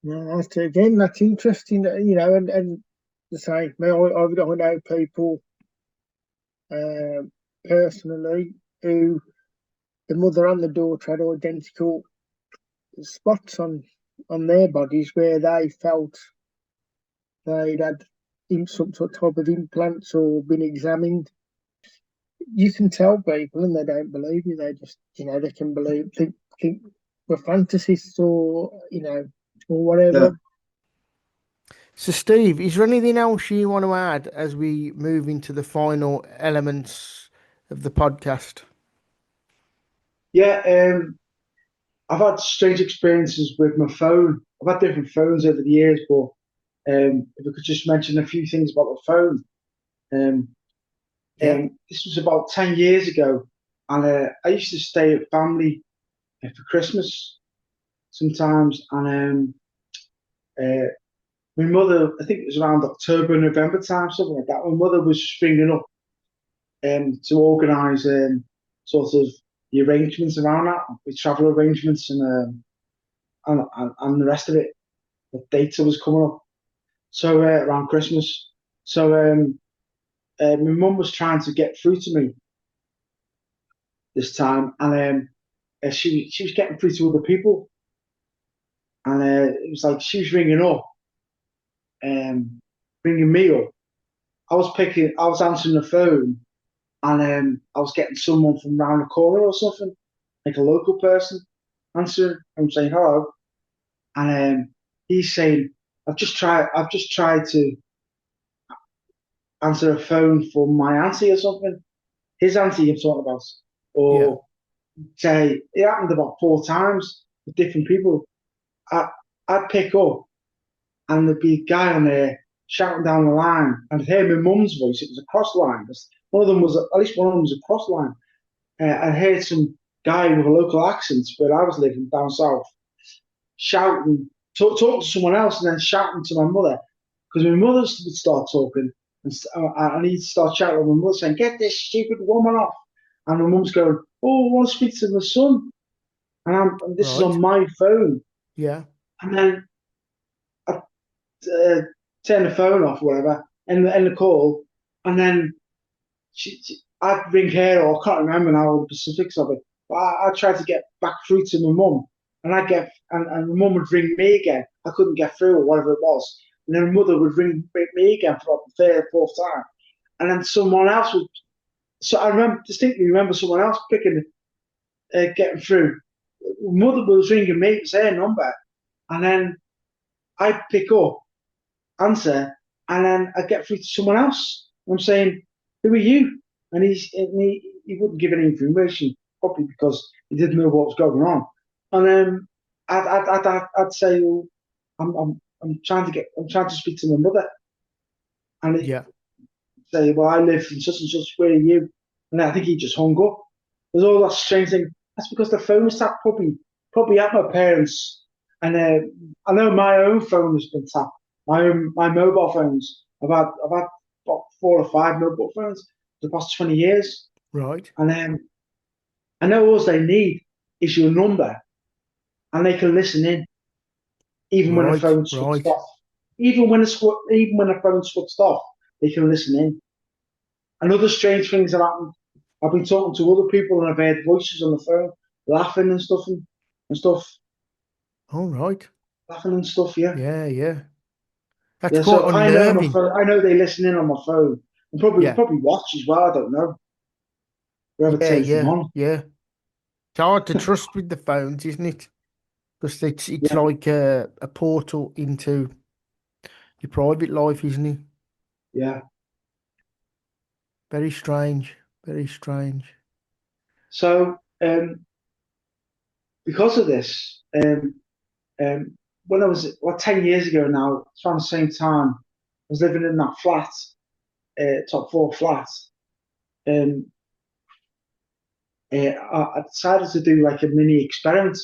S1: Yeah, that's interesting. And the same. I know people um, personally who the mother and the daughter had identical spots on their bodies where they felt they'd had some sort of type of implants or been examined. You can tell people and they don't believe you. They just, they can think we're fantasists or, or
S2: Yeah.
S1: whatever. So, Steve, is there anything else you want to add as we move into the final elements of the podcast?
S2: Yeah, I've had strange experiences with my phone. I've had different phones over the years, but if I could just mention a few things about the phone. Um,
S1: Yeah,
S2: this was about 10 years ago, and I used to stay at family for Christmas sometimes, and uh, my mother, I think it was around October, November time, something like that. My mother was springing up to organise sort of the arrangements around that, with travel arrangements and the rest of it. The data was coming up. So around Christmas. So my mum was trying to get through to me this time, and she was getting through to other people, and it was like she was ringing up, ringing me up. I was answering the phone, and I was getting someone from round the corner or something, like a local person, answering. I'm saying hello, and he's saying, I've just tried to answer a phone for my auntie or something. His auntie I'm talking about,
S1: yeah,
S2: or say it happened about 4 times with different people. I, I'd pick up and there'd be a guy on there shouting down the line, and I'd hear my mum's voice. It was a cross line. One of them was at least one of them was a cross line. I heard some guy with a local accent where I was living down south shouting, talking to someone else, and then shouting to my mother because my mother would start talking, and he'd start shouting at my mother saying, "Get this stupid woman off!" And my mum's going, "Oh, I want to speak to my son." And this is
S1: right.
S2: on my phone.
S1: Yeah,
S2: And then I turn the phone off, whatever, end the call, and then I'd ring her, or I can't remember now all the specifics of it, but I tried to get back through to my mum, and my mum would ring me again. I couldn't get through, or whatever it was. And then my mother would ring me again for the third or fourth time. And then someone else would, so I distinctly remember someone else getting through. Mother was ringing me, it was her number, and then I'd pick up, answer, and then I'd get through to someone else. I'm saying, "Who are you?" And he wouldn't give any information, probably because he didn't know what was going on. And I'd say, well, I'm trying to speak to my mother, and he'd
S1: Yeah.
S2: say, well, I live in such and such. Where are you? And I think he just hung up. There's all that strange thing. That's because the phone was tapped, probably at my parents. And I know my own phone has been tapped. My mobile phones. I've had about 4 or 5 mobile phones for the past 20 years.
S1: Right.
S2: And I know all they need is your number, and they can listen in, even when the
S1: Right.
S2: phone's switched
S1: Right.
S2: off. Even when the phone's switched off, they can listen in. And other strange things have happened. I've been talking to other people and I've heard voices on the phone, laughing and stuff,
S1: All right.
S2: laughing and stuff. Yeah,
S1: Yeah. Yeah. That's
S2: yeah.
S1: quite
S2: So I know my
S1: unnerving.
S2: phone. I know they listen in on my phone and
S1: Yeah.
S2: probably watch as well. I don't know. Whoever
S1: Yeah.
S2: turns them
S1: Yeah.
S2: on.
S1: Yeah. It's hard to trust with the phones, isn't it? Because it's
S2: Yeah,
S1: like a portal into your private life, isn't it?
S2: yeah.
S1: Very strange. Very strange.
S2: So because of this, when I was 10 years ago now, it's around the same time, I was living in that flat, top floor flat. Um, I decided to do like a mini experiment.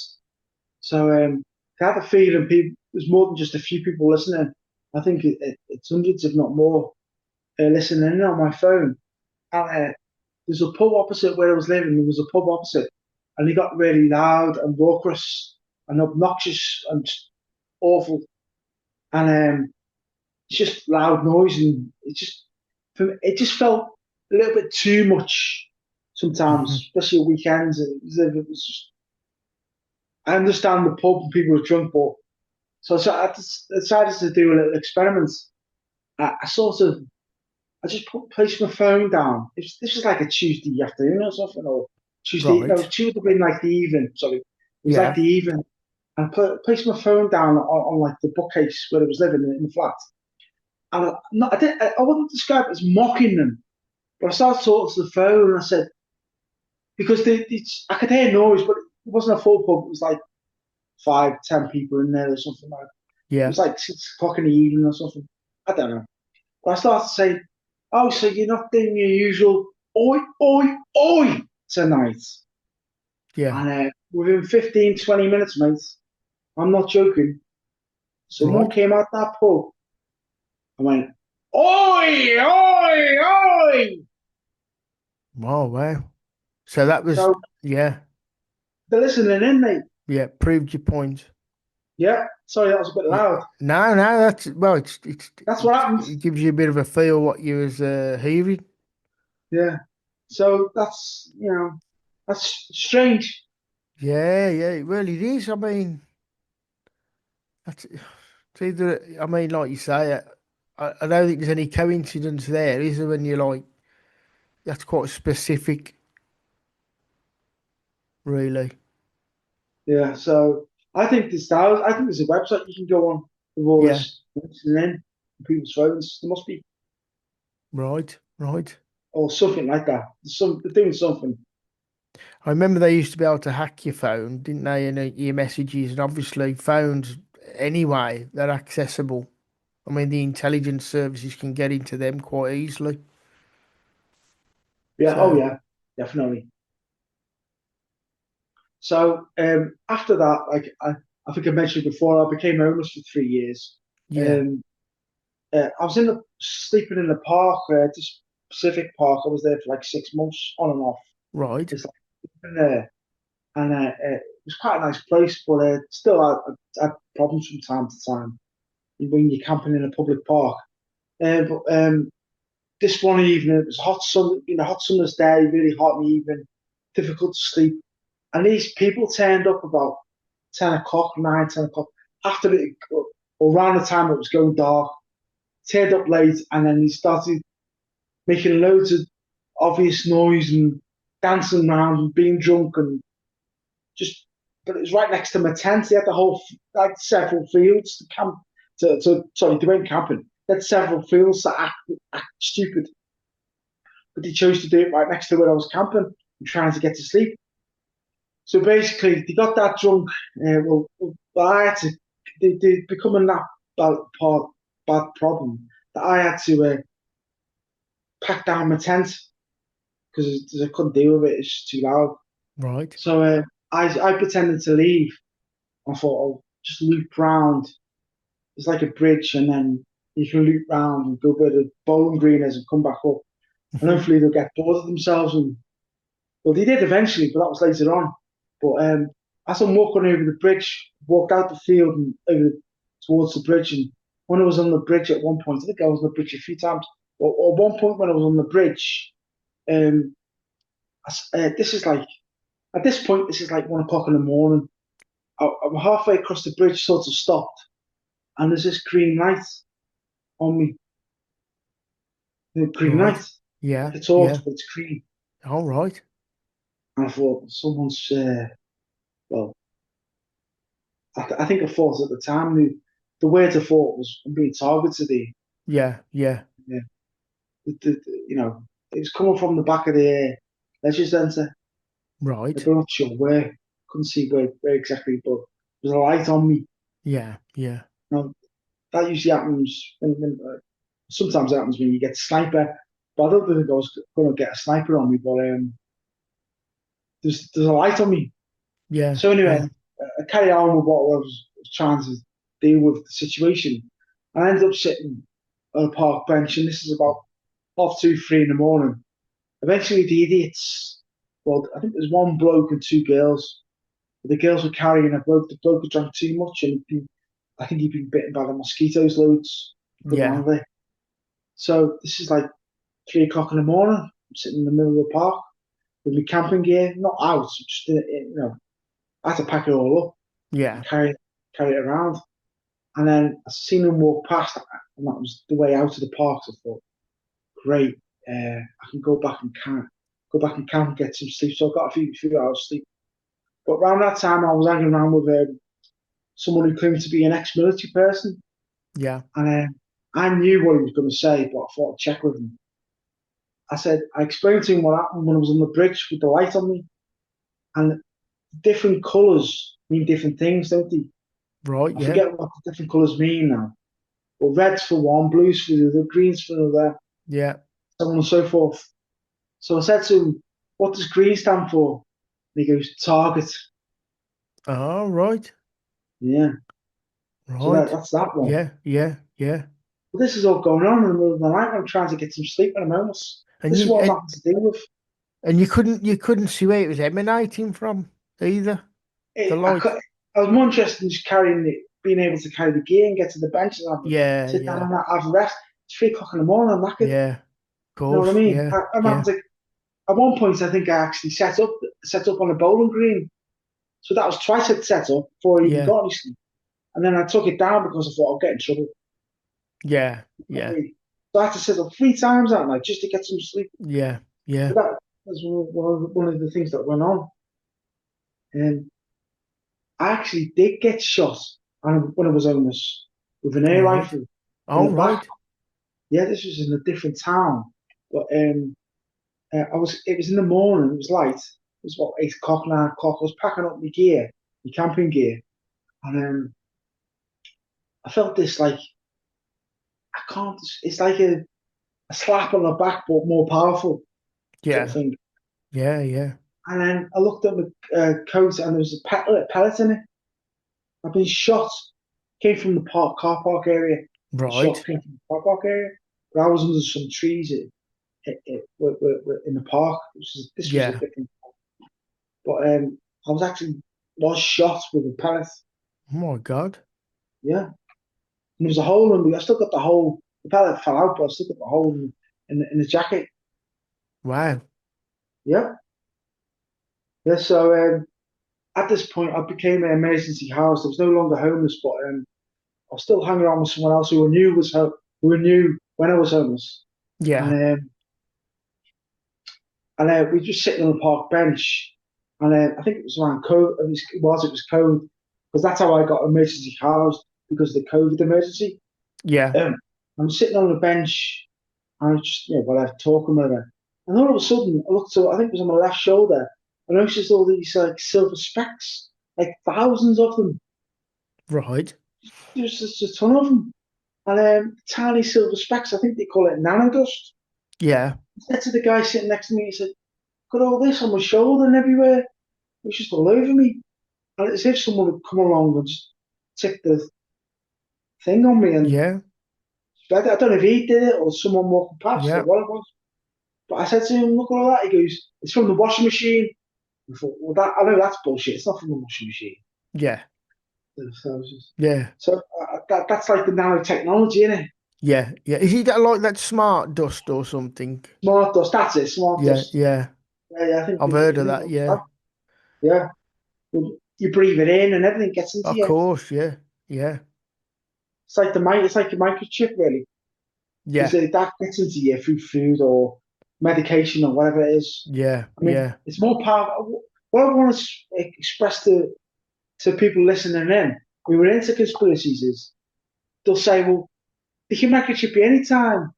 S2: So I had a feeling there's more than just a few people listening. I think it's hundreds, if not more, listening in on my phone. And there's a pub opposite where I was living. There was a pub opposite, and it got really loud and raucous and obnoxious and just awful. And it's just loud noise, and it just felt a little bit too much
S1: Hmm.
S2: sometimes, especially at weekends. I understand the pub and people are drunk, but so I decided to do a little experiment. I sort of I just placed my phone down. This was like a Tuesday afternoon or something, or Tuesday. No,
S1: Right.
S2: Tuesday would have been like the evening. Sorry, it was like
S1: Yeah.
S2: the evening. And placed my phone down on like the bookcase where I was living in the flat. And I wouldn't describe it as mocking them, but I started talking to the phone and I said, because I could hear noise, but it wasn't a full pub. It was like 5, 10 people in there or something like that. It
S1: Yeah.
S2: was like 6 o'clock in the evening or something. I don't know. But I started saying, oh, so you're not doing your usual oi, oi, oi tonight.
S1: Yeah.
S2: And within 15, 20 minutes, mate, I'm not joking, someone
S1: Right.
S2: came out that pub and went, oi, oi, oi.
S1: Oh, wow. So that was,
S2: So
S1: yeah.
S2: they're listening in, mate.
S1: Yeah. Proved your point.
S2: Yeah, sorry, that was a bit
S1: Yeah.
S2: loud.
S1: No, no, that's, well,
S2: That's what happens.
S1: it gives you a bit of a feel what you was hearing.
S2: Yeah. So that's strange.
S1: Yeah. Yeah. It really is. I mean, that's, it's either, I mean, like you say, I don't think there's any coincidence there, is there, when you're like, that's quite specific, really.
S2: Yeah. So I think there's a website you can go on with all
S1: Yeah.
S2: this listening in people's phones. There must be
S1: Right. Right.
S2: or something like that. They're doing something.
S1: I remember they used to be able to hack your phone, didn't they? And your messages, and obviously phones anyway, they're accessible. I mean, the intelligence services can get into them quite easily.
S2: Yeah. Oh
S1: So
S2: yeah. Definitely. So after that, I think I mentioned before, I became homeless for 3 years.
S1: yeah,
S2: Um, I was sleeping in the park, this Pacific Park. I was there for like 6 months on and off.
S1: right.
S2: It's like sleeping there, and it was quite a nice place, but still I had problems from time to time when you're camping in a public park. But this one evening, it was hot summer's day, really hot in the evening, difficult to sleep. And these people turned up about 10 o'clock, 9, 10 o'clock, after it, or around the time it was going dark, turned up late, and then he started making loads of obvious noise and dancing around and being drunk and just, but it was right next to my tent. He had the whole, like several fields to camp, sorry, they went camping. They had several fools that act stupid, but they chose to do it right next to where I was camping and trying to get to sleep. So basically, they got that drunk. I had to. They becoming that bad problem that I had to pack down my tent because I couldn't deal with it. It's just too loud.
S1: Right.
S2: So I pretended to leave. I thought I'll just loop round. It's like a bridge, and then you can loop round and go where the bowling green is and come back up. And hopefully they'll get bored of themselves. And well, they did eventually, but that was later on. But as I'm walking over the bridge, walked out the field and over towards the bridge. And when I was on the bridge at one point, I think I was on the bridge a few times. Or one point when I was on the bridge, this is like at this point, this is like 1 o'clock in the morning. I'm halfway across the bridge, sort of stopped, and there's this green light on me. The green
S1: Right.
S2: light.
S1: Yeah.
S2: It's torch,
S1: Yeah.
S2: but it's green.
S1: All right.
S2: And I thought someone's. Well, I think I thought at the time the word I thought was I'm being targeted here.
S1: Yeah. Yeah.
S2: Yeah. You know, it was coming from the back of the leisure centre.
S1: Right.
S2: I'm not sure where. Couldn't see where exactly, but there was a light on me.
S1: Yeah. Yeah.
S2: Now, that usually happens sometimes it happens when you get a sniper, but I don't think I was going to get a sniper on me. But there's a light on me.
S1: Yeah.
S2: So anyway,
S1: Yeah.
S2: I carried on with what I was trying to deal with the situation. I ended up sitting on a park bench, and this is about 2:30, 3 in the morning. Eventually, the idiots. Well, I think there's one bloke and two girls. The girls were carrying a bloke. The bloke had drank too much, and I think he'd been bitten by the mosquitoes loads. He couldn't
S1: Yeah.
S2: handle it. So this is like 3 o'clock in the morning. I'm sitting in the middle of the park with my camping gear, not out, just I had to pack it all up
S1: Yeah.
S2: and carry it around. And then I seen them walk past, and that was the way out of the park. So I thought, great, I can go back and camp and get some sleep. So I got a few hours sleep. But around that time, I was hanging around with someone who claimed to be an ex-military person,
S1: Yeah.
S2: and I knew what he was going to say, but I thought I'd check with him. I explained to him what happened when I was on the bridge with the light on me, and different colours mean different things, don't they?
S1: Right.
S2: I
S1: Yeah.
S2: forget what the different colours mean now. But red's for one, blue's for the other, green's for another,
S1: Yeah.
S2: so on and so forth. So I said to him, "What does green stand for?" And he goes, "Target."
S1: All right.
S2: Yeah. So
S1: Right.
S2: that's that one.
S1: Yeah. Yeah. Yeah.
S2: But this is all going on in the middle of the night. I'm trying to get some sleep and I'm homeless.
S1: And
S2: This is
S1: you
S2: what I'm
S1: and,
S2: having to deal with.
S1: and you couldn't see where it was emanating from either. The
S2: It, I,
S1: light.
S2: cou- I was more interested in just being able to carry the gear and get to the bench and
S1: Yeah.
S2: sit down
S1: Yeah.
S2: and have a rest. It's 3 o'clock in the morning. I'm knackered.
S1: Yeah. Of
S2: You know what I
S1: course.
S2: mean?
S1: Yeah.
S2: I'm having
S1: Yeah.
S2: to. At one point, I think I actually set up on a bowling green. So that was twice I'd set up before I even
S1: Yeah.
S2: got any sleep. And then I took it down because I thought I'd get in trouble.
S1: Yeah.
S2: You know what
S1: Yeah.
S2: I mean? So I had to sit up 3 times that night just to get some sleep.
S1: Yeah. Yeah.
S2: So that was one of the things that went on. And I actually did get shot when I was homeless with an air
S1: Right.
S2: rifle in
S1: All
S2: the back.
S1: right.
S2: Yeah, this was in a different town, but It was in the morning. It was light. It was about 8 o'clock, 9 o'clock. I was packing up my gear, my camping gear, and I felt this like I can't. It's like a slap on the back, but more powerful sort of
S1: Yeah.
S2: thing.
S1: Yeah. Yeah.
S2: And then I looked at my coat, and there was a pellet in it. I've been shot. Came from the car park area. The shot
S1: Right.
S2: came from the car park area. But I was under some trees in the park. This was a
S1: Yeah.
S2: different. But I was shot with a pellet.
S1: Oh my God.
S2: Yeah, and there was a hole in me. I still got the hole. The pellet fell out, but I still got the hole in the jacket.
S1: Wow.
S2: Yeah, yeah. So at this point, I became an emergency house. I was no longer homeless, but I was still hanging around with someone else who knew when I was homeless,
S1: Yeah.
S2: and we were just sitting on a park bench, and I think it was around code. It was code because that's how I got emergency housed. because of the COVID emergency.
S1: Yeah.
S2: I'm sitting on a bench, and I just, while I'm talking with her, and all of a sudden, I looked to, I think it was on my left shoulder, and I noticed all these like silver specks, like thousands of them.
S1: Right.
S2: There's just a ton of them, and tiny silver specks. I think they call it nanodust.
S1: Yeah.
S2: I said to the guy sitting next to me, he said, "Got all this on my shoulder and everywhere. It was just all over me." And it's as if someone would come along and just tick the thing on me. And
S1: Yeah.
S2: I don't know if he did it or someone walking past or
S1: Yeah.
S2: what it was. But I said to him, "Look at all that." He goes, "It's from the washing machine." I thought, well, I know that's bullshit. It's not from the washing machine.
S1: Yeah.
S2: So,
S1: Yeah.
S2: that's like the nanotechnology, isn't it?
S1: Yeah. Yeah. Is he that like that smart dust or something?
S2: Smart dust. That's it. Smart
S1: Yeah.
S2: dust.
S1: Yeah.
S2: Yeah, I think
S1: I've heard of that.
S2: that.
S1: Yeah.
S2: Yeah. Well, you breathe it in and everything gets into
S1: Of
S2: you.
S1: course. Yeah. Yeah.
S2: It's like a microchip, really, because
S1: Yeah.
S2: that gets into you through food or medication or whatever it is.
S1: Yeah.
S2: I mean,
S1: Yeah.
S2: it's more powerful. What I want to express to people listening in who are into conspiracies is they'll say, well, they can microchip you anytime.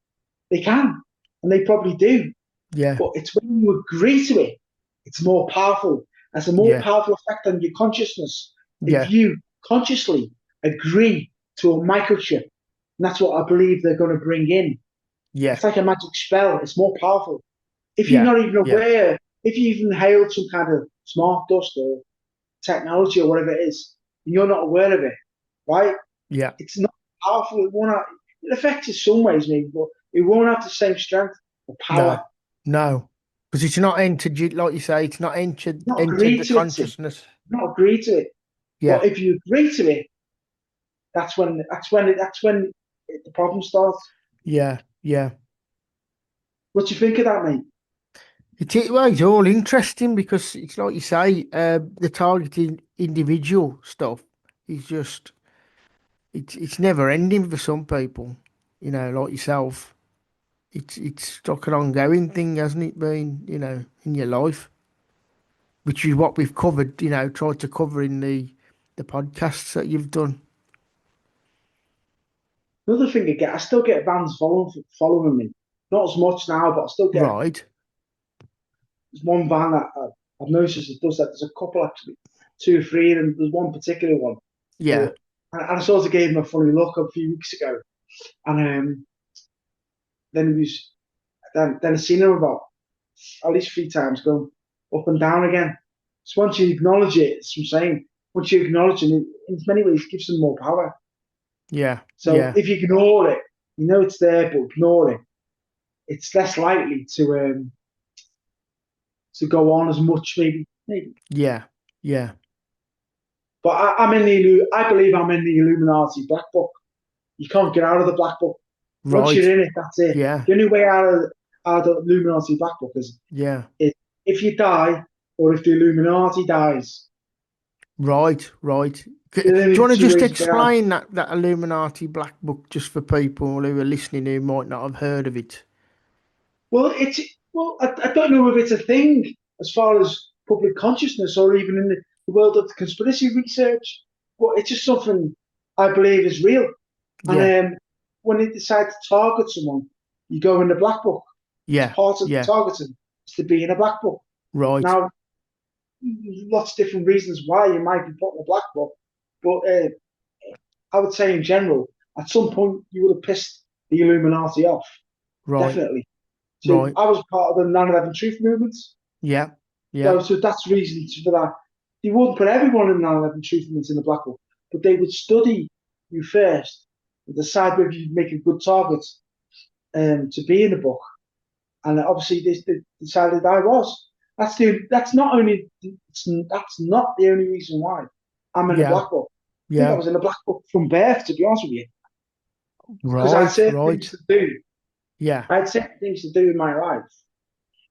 S2: They can, and they probably do.
S1: Yeah.
S2: But it's when you agree to it, it's more powerful. Has a more
S1: Yeah.
S2: powerful effect on your consciousness if
S1: Yeah.
S2: you consciously agree to a microchip. And that's what I believe they're going to bring in.
S1: Yeah.
S2: It's like a magic spell. It's more powerful. If you're
S1: Yeah.
S2: not even
S1: Yeah.
S2: aware, if you even hailed some kind of smart dust or technology or whatever it is, and you're not aware of it, right?
S1: Yeah.
S2: It's not powerful. It affects you some ways, maybe, but it won't have the same strength or power.
S1: No. No. Because it's not entered you, like you say, it's not
S2: Not
S1: entered
S2: agree
S1: the
S2: to it, Tim.
S1: consciousness.
S2: Not agree to it.
S1: Yeah.
S2: But if you agree to it, the problem starts.
S1: Yeah. Yeah.
S2: What do you think of that, mate?
S1: Well, it's all interesting because it's like you say, the targeted individual stuff is just it's never ending for some people, like yourself. It's like an ongoing thing, hasn't it been, in your life, which is what we've covered, tried to cover in the podcasts that you've done.
S2: Another thing I still get bands following me. Not as much now, but I still get.
S1: Right.
S2: There's one band that I've noticed that does that. There's a couple actually, two or three, and there's one particular one.
S1: Yeah.
S2: But and I sort of gave him a funny look a few weeks ago, and then he was then I seen him about at least 3 times going up and down again. So once you acknowledge it, it's what I'm saying. Once you acknowledge it, in many ways, it gives them more power.
S1: Yeah.
S2: So
S1: Yeah.
S2: if you ignore it, you know it's there, but ignore it. It's less likely to go on as much, maybe.
S1: Yeah. Yeah.
S2: But I believe I'm in the Illuminati Black Book. You can't get out of the Black Book. Once
S1: Right.
S2: you're in it, that's it.
S1: Yeah.
S2: The only way out of the Illuminati Black Book
S1: Yeah.
S2: is if you die or if the Illuminati dies.
S1: Right. Right. Do
S2: There's
S1: you
S2: only
S1: want to
S2: two
S1: just
S2: ways to get out.
S1: explain that Illuminati Black Book just for people who are listening who might not have heard of it?
S2: Well, I don't know if it's a thing as far as public consciousness or even in the world of conspiracy research, but it's just something I believe is real.
S1: Yeah.
S2: And when they decide to target someone, you go in the black book. It's
S1: Yeah.
S2: part of the
S1: Yeah.
S2: targeting is to be in a black book.
S1: Right.
S2: Now, lots of different reasons why you might be put in a black book, but I would say in general, at some point you would have pissed the Illuminati off,
S1: Right.
S2: definitely. So
S1: Right.
S2: I was part of the 9/11 truth movement.
S1: Yeah. Yeah.
S2: So that's reason for that. They wouldn't put everyone in the 9/11 truth movement in the black book, but they would study you first and decide whether you'd make a good target to be in the book. And obviously, they decided I was. That's not only that's not the only reason why I'm in the
S1: Yeah.
S2: black book. I think I
S1: Yeah.
S2: was in the black book from birth, to be honest with you, because I had
S1: Right.
S2: certain things
S1: Right.
S2: to do.
S1: Yeah.
S2: I had certain things to do in my life,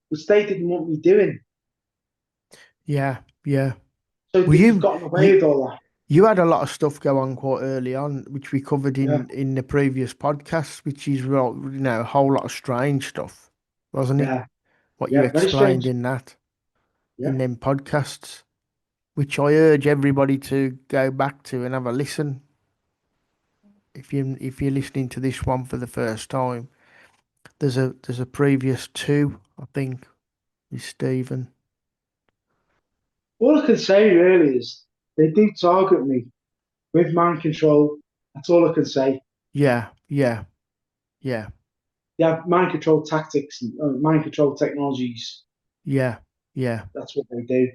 S2: which they didn't want me doing.
S1: Yeah. Yeah.
S2: So
S1: Well,
S2: they've gotten away
S1: you
S2: with all that.
S1: you had a lot of stuff go on quite early on, which we covered
S2: Yeah,
S1: in the previous podcast, which is well, a whole lot of strange stuff, wasn't it?
S2: yeah,
S1: What you
S2: yeah. Very
S1: explained
S2: strange.
S1: in
S2: Yeah.
S1: them podcasts, which I urge everybody to go back to and have a listen. if you're listening to this one for the first time, there's a previous two, I think, with Stephen.
S2: All I can say really is they do target me with mind control. That's all I can say.
S1: Yeah, yeah, yeah,
S2: They have mind control tactics and mind control technologies.
S1: yeah, yeah.
S2: That's what they do.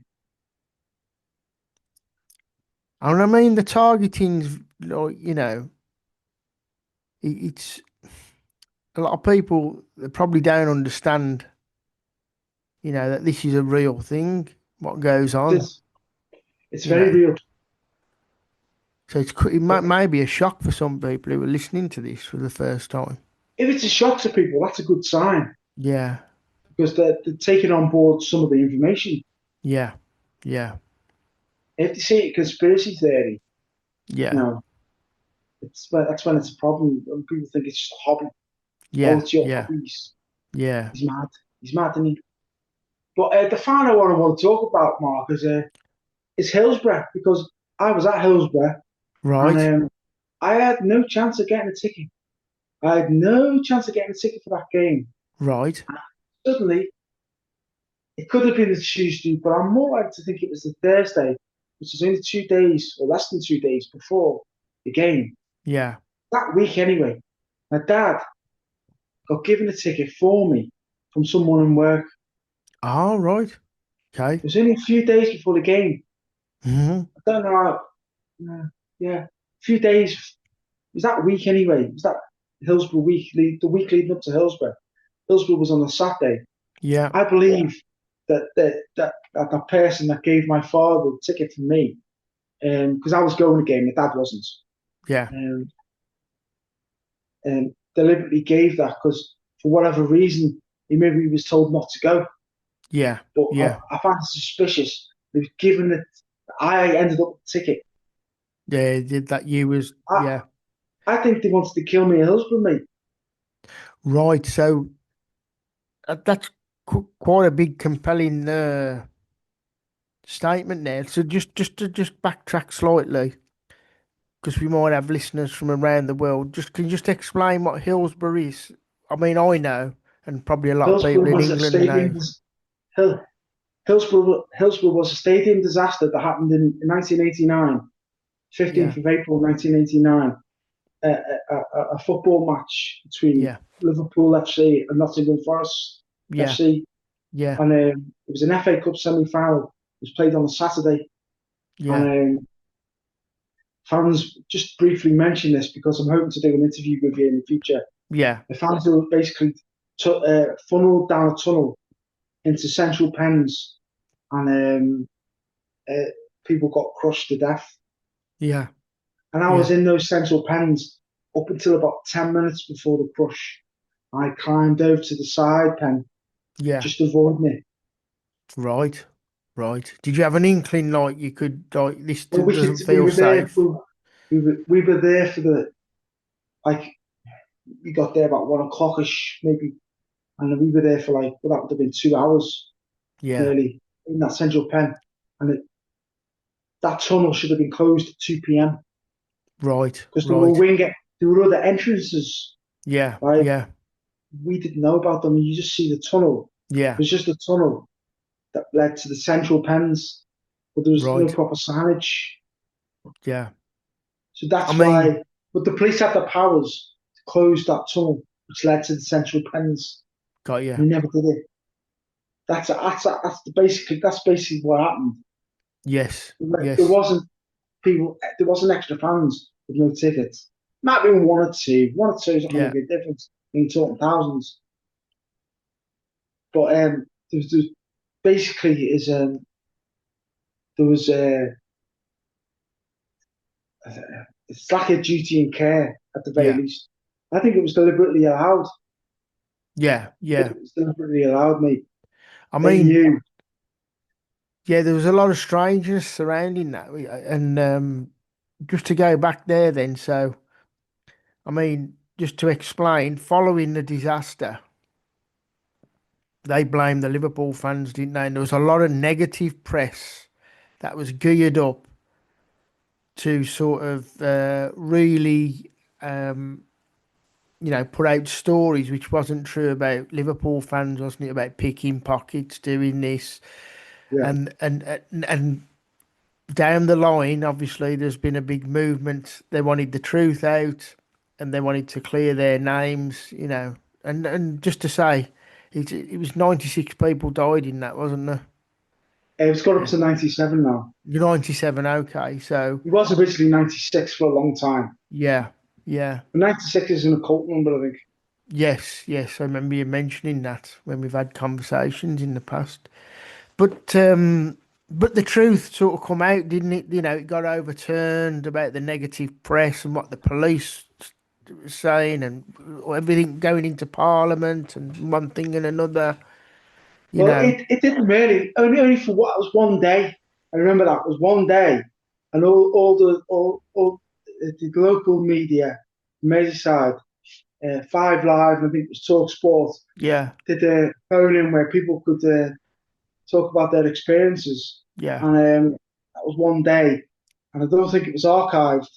S1: And I mean the targeting's like, it's a lot of people that probably don't understand, that this is a real thing, what goes on.
S2: It's, it's
S1: You
S2: very
S1: know,
S2: real.
S1: so it may be a shock for some people who are listening to this for the first time.
S2: If it's a shock to people, that's a good sign
S1: Yeah,
S2: because they're taking on board some of the information.
S1: yeah, yeah,
S2: If they see a conspiracy theory, you
S1: yeah,
S2: know, that's when it's a problem. When people think it's just a hobby. Oh,
S1: yeah,
S2: it's your
S1: yeah,
S2: hobby.
S1: yeah.
S2: He's mad. He's mad, isn't he? But the final one I want to talk about, Mark, is Hillsborough because I was at Hillsborough and
S1: Right,
S2: I had no chance of getting a ticket. I had no chance of getting a ticket for that game.
S1: right.
S2: Suddenly, it could have been the Tuesday, but I'm more likely to think it was the Thursday, which is only 2 days or less than 2 days before the game.
S1: Yeah.
S2: That week, anyway, my dad got given a ticket for me from someone in work.
S1: All right. Okay.
S2: It was only a few days before the game.
S1: Hmm.
S2: I don't know how. Yeah, a few days. It was that week anyway. It was that Hillsborough week, the week leading up to Hillsborough. Hillsborough was on a Saturday.
S1: Yeah.
S2: I believe that person that gave my father the ticket for me, because I was going to the game, my dad wasn't,
S1: Yeah.
S2: um, deliberately gave that because for whatever reason he was told not to go.
S1: Yeah.
S2: But
S1: Yeah.
S2: I find it suspicious. He was given it. I ended up with the ticket.
S1: Yeah. Did that you was
S2: I,
S1: yeah.
S2: I think they wanted to kill me at Hillsborough, mate.
S1: Right. So that's quite a big compelling statement there. So just backtrack slightly, because we might have listeners from around the world. Can you just explain what Hillsborough is? I mean, I know, and probably a lot of people
S2: Hillsborough
S1: in
S2: was a
S1: England
S2: stadium.
S1: know.
S2: Hill, Hillsborough was a stadium disaster that happened in 1989,
S1: Yeah.
S2: 15th of April 1989. A football match between
S1: Yeah.
S2: Liverpool FC and Nottingham Forest
S1: Yeah.
S2: FC,
S1: Yeah.
S2: and it was an FA Cup semi-final. It was played on a Saturday,
S1: Yeah.
S2: and fans just briefly mention this because I'm hoping to do an interview with you in the future.
S1: Yeah.
S2: The fans were basically funneled down a tunnel into central pens, and people got crushed to death.
S1: Yeah.
S2: And I was
S1: Yeah.
S2: in those central pens up until about 10 minutes before the crush. I climbed over to the side pen,
S1: Yeah.
S2: just avoiding it.
S1: Right. Right. Did you have an inkling like you could like this
S2: But
S1: doesn't
S2: we
S1: feel
S2: were there.
S1: safe?
S2: We were there for like, we got there about 1 o'clockish, maybe. And we were there for well, that would have been 2 hours
S1: Yeah.
S2: nearly in that central pen. And that tunnel should have been closed at 2 p.m.
S1: Right.
S2: because
S1: Right.
S2: there were other entrances.
S1: Yeah.
S2: Right?
S1: Yeah.
S2: We didn't know about them. You just see the tunnel.
S1: Yeah.
S2: It was just a tunnel that led to the central pens, but there was no
S1: Right.
S2: proper signage.
S1: Yeah.
S2: So
S1: I
S2: that's
S1: mean,
S2: why. But the police had the powers to close that tunnel, which led to the central pens.
S1: got you.
S2: We never did it. That's basically what happened.
S1: Yes.
S2: There
S1: Yes.
S2: wasn't people. There wasn't extra fans with no tickets. Might have been one or two. One or two is not going to
S1: Yeah.
S2: be a difference. You're talking thousands. But there was basically is there was it's like a duty and care at the very
S1: Yeah.
S2: least. I think it was deliberately allowed.
S1: Yeah.
S2: I think
S1: Yeah.
S2: it was deliberately allowed, mate.
S1: I
S2: They
S1: mean,
S2: knew.
S1: yeah, there was a lot of strangeness surrounding that. And just to go back there then, so I mean, just to explain, following the disaster, they blamed the Liverpool fans, didn't they? And there was a lot of negative press that was geared up to sort of really put out stories which wasn't true about Liverpool fans, wasn't it? About picking pockets, doing this,
S2: Yeah.
S1: and down the line, obviously, there's been a big movement. They wanted the truth out, and they wanted to clear their names, and just to say, it was 96 people died in that, wasn't there?
S2: It's got up
S1: Yeah.
S2: to 97 now.
S1: 97, okay, so
S2: It was originally 96 for a long time.
S1: yeah, yeah.
S2: But 96 is an occult number, I think.
S1: Yes, I remember you mentioning that when we've had conversations in the past. But the truth sort of come out, didn't it? It got overturned about the negative press and what the police were saying and everything going into Parliament and one thing and another. You
S2: Well,
S1: know,
S2: it didn't really, only for what, it was one day. I remember that was one day. And all the local media, Merseyside, 5 Live, and I think it was Talk Sport,
S1: yeah,
S2: did a phone in where people could talk about their experiences.
S1: yeah,
S2: And that was one day. And I don't think it was archived.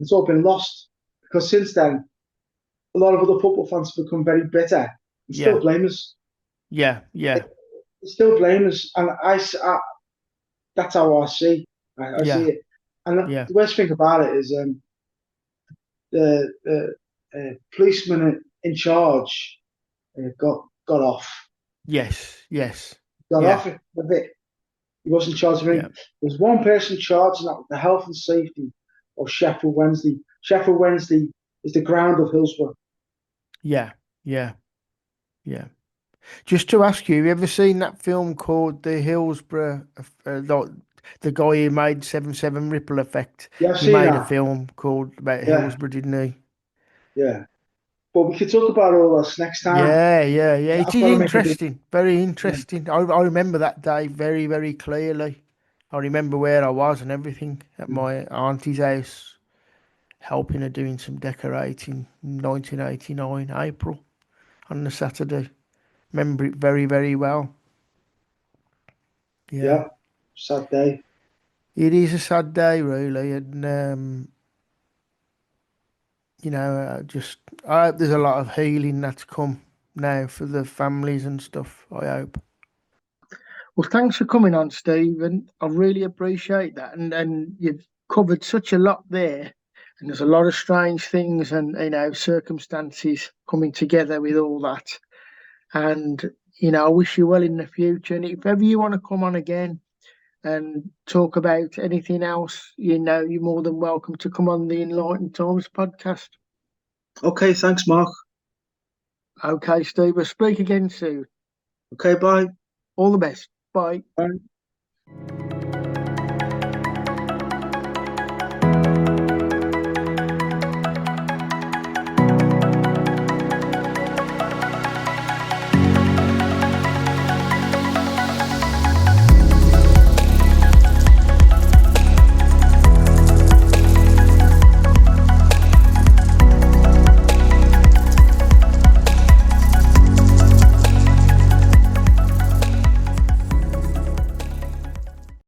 S2: It's all been lost because since then, a lot of other football fans have become very bitter and still
S1: yeah,
S2: blame us.
S1: yeah,
S2: They still blame us. And that's how I see. I see
S1: yeah,
S2: it. And
S1: yeah,
S2: the worst thing about it is the policeman in charge got off.
S1: yes,
S2: Got
S1: yeah,
S2: off with it. He wasn't charged of
S1: yeah,
S2: anything. There's one person charged, and that was the health and safety of Sheffield Wednesday. Sheffield Wednesday is the ground of Hillsborough.
S1: yeah, yeah, yeah. Just to ask you, have you ever seen that film called The Hillsborough? The guy who made 7/7 Ripple Effect.
S2: Yeah, I've
S1: He
S2: seen
S1: made a
S2: that.
S1: film called about
S2: Yeah,
S1: Hillsborough, didn't he?
S2: yeah. But we could talk about all this next time.
S1: Yeah. It
S2: I've
S1: is
S2: got to make a big.
S1: interesting, very
S2: Yeah,
S1: interesting. I remember that day very, very clearly. I remember where I was and everything at my auntie's house, helping her doing some decorating in 1989, April, on the Saturday. Remember it very, very well. Yeah.
S2: yeah. Sad day.
S1: It is a sad day, really, and just I hope there's a lot of healing that's come now for the families and stuff. I hope. Well, thanks for coming on, Stephen. I really appreciate that, and you've covered such a lot there, and there's a lot of strange things and circumstances coming together with all that. And I wish you well in the future. And if ever you want to come on again and talk about anything else, you're more than welcome to come on the Enlightened Times podcast.
S2: Okay, thanks, Mark.
S1: Okay, Steve, we'll speak again soon.
S2: Okay, bye.
S1: All the best. Bye.
S2: Bye.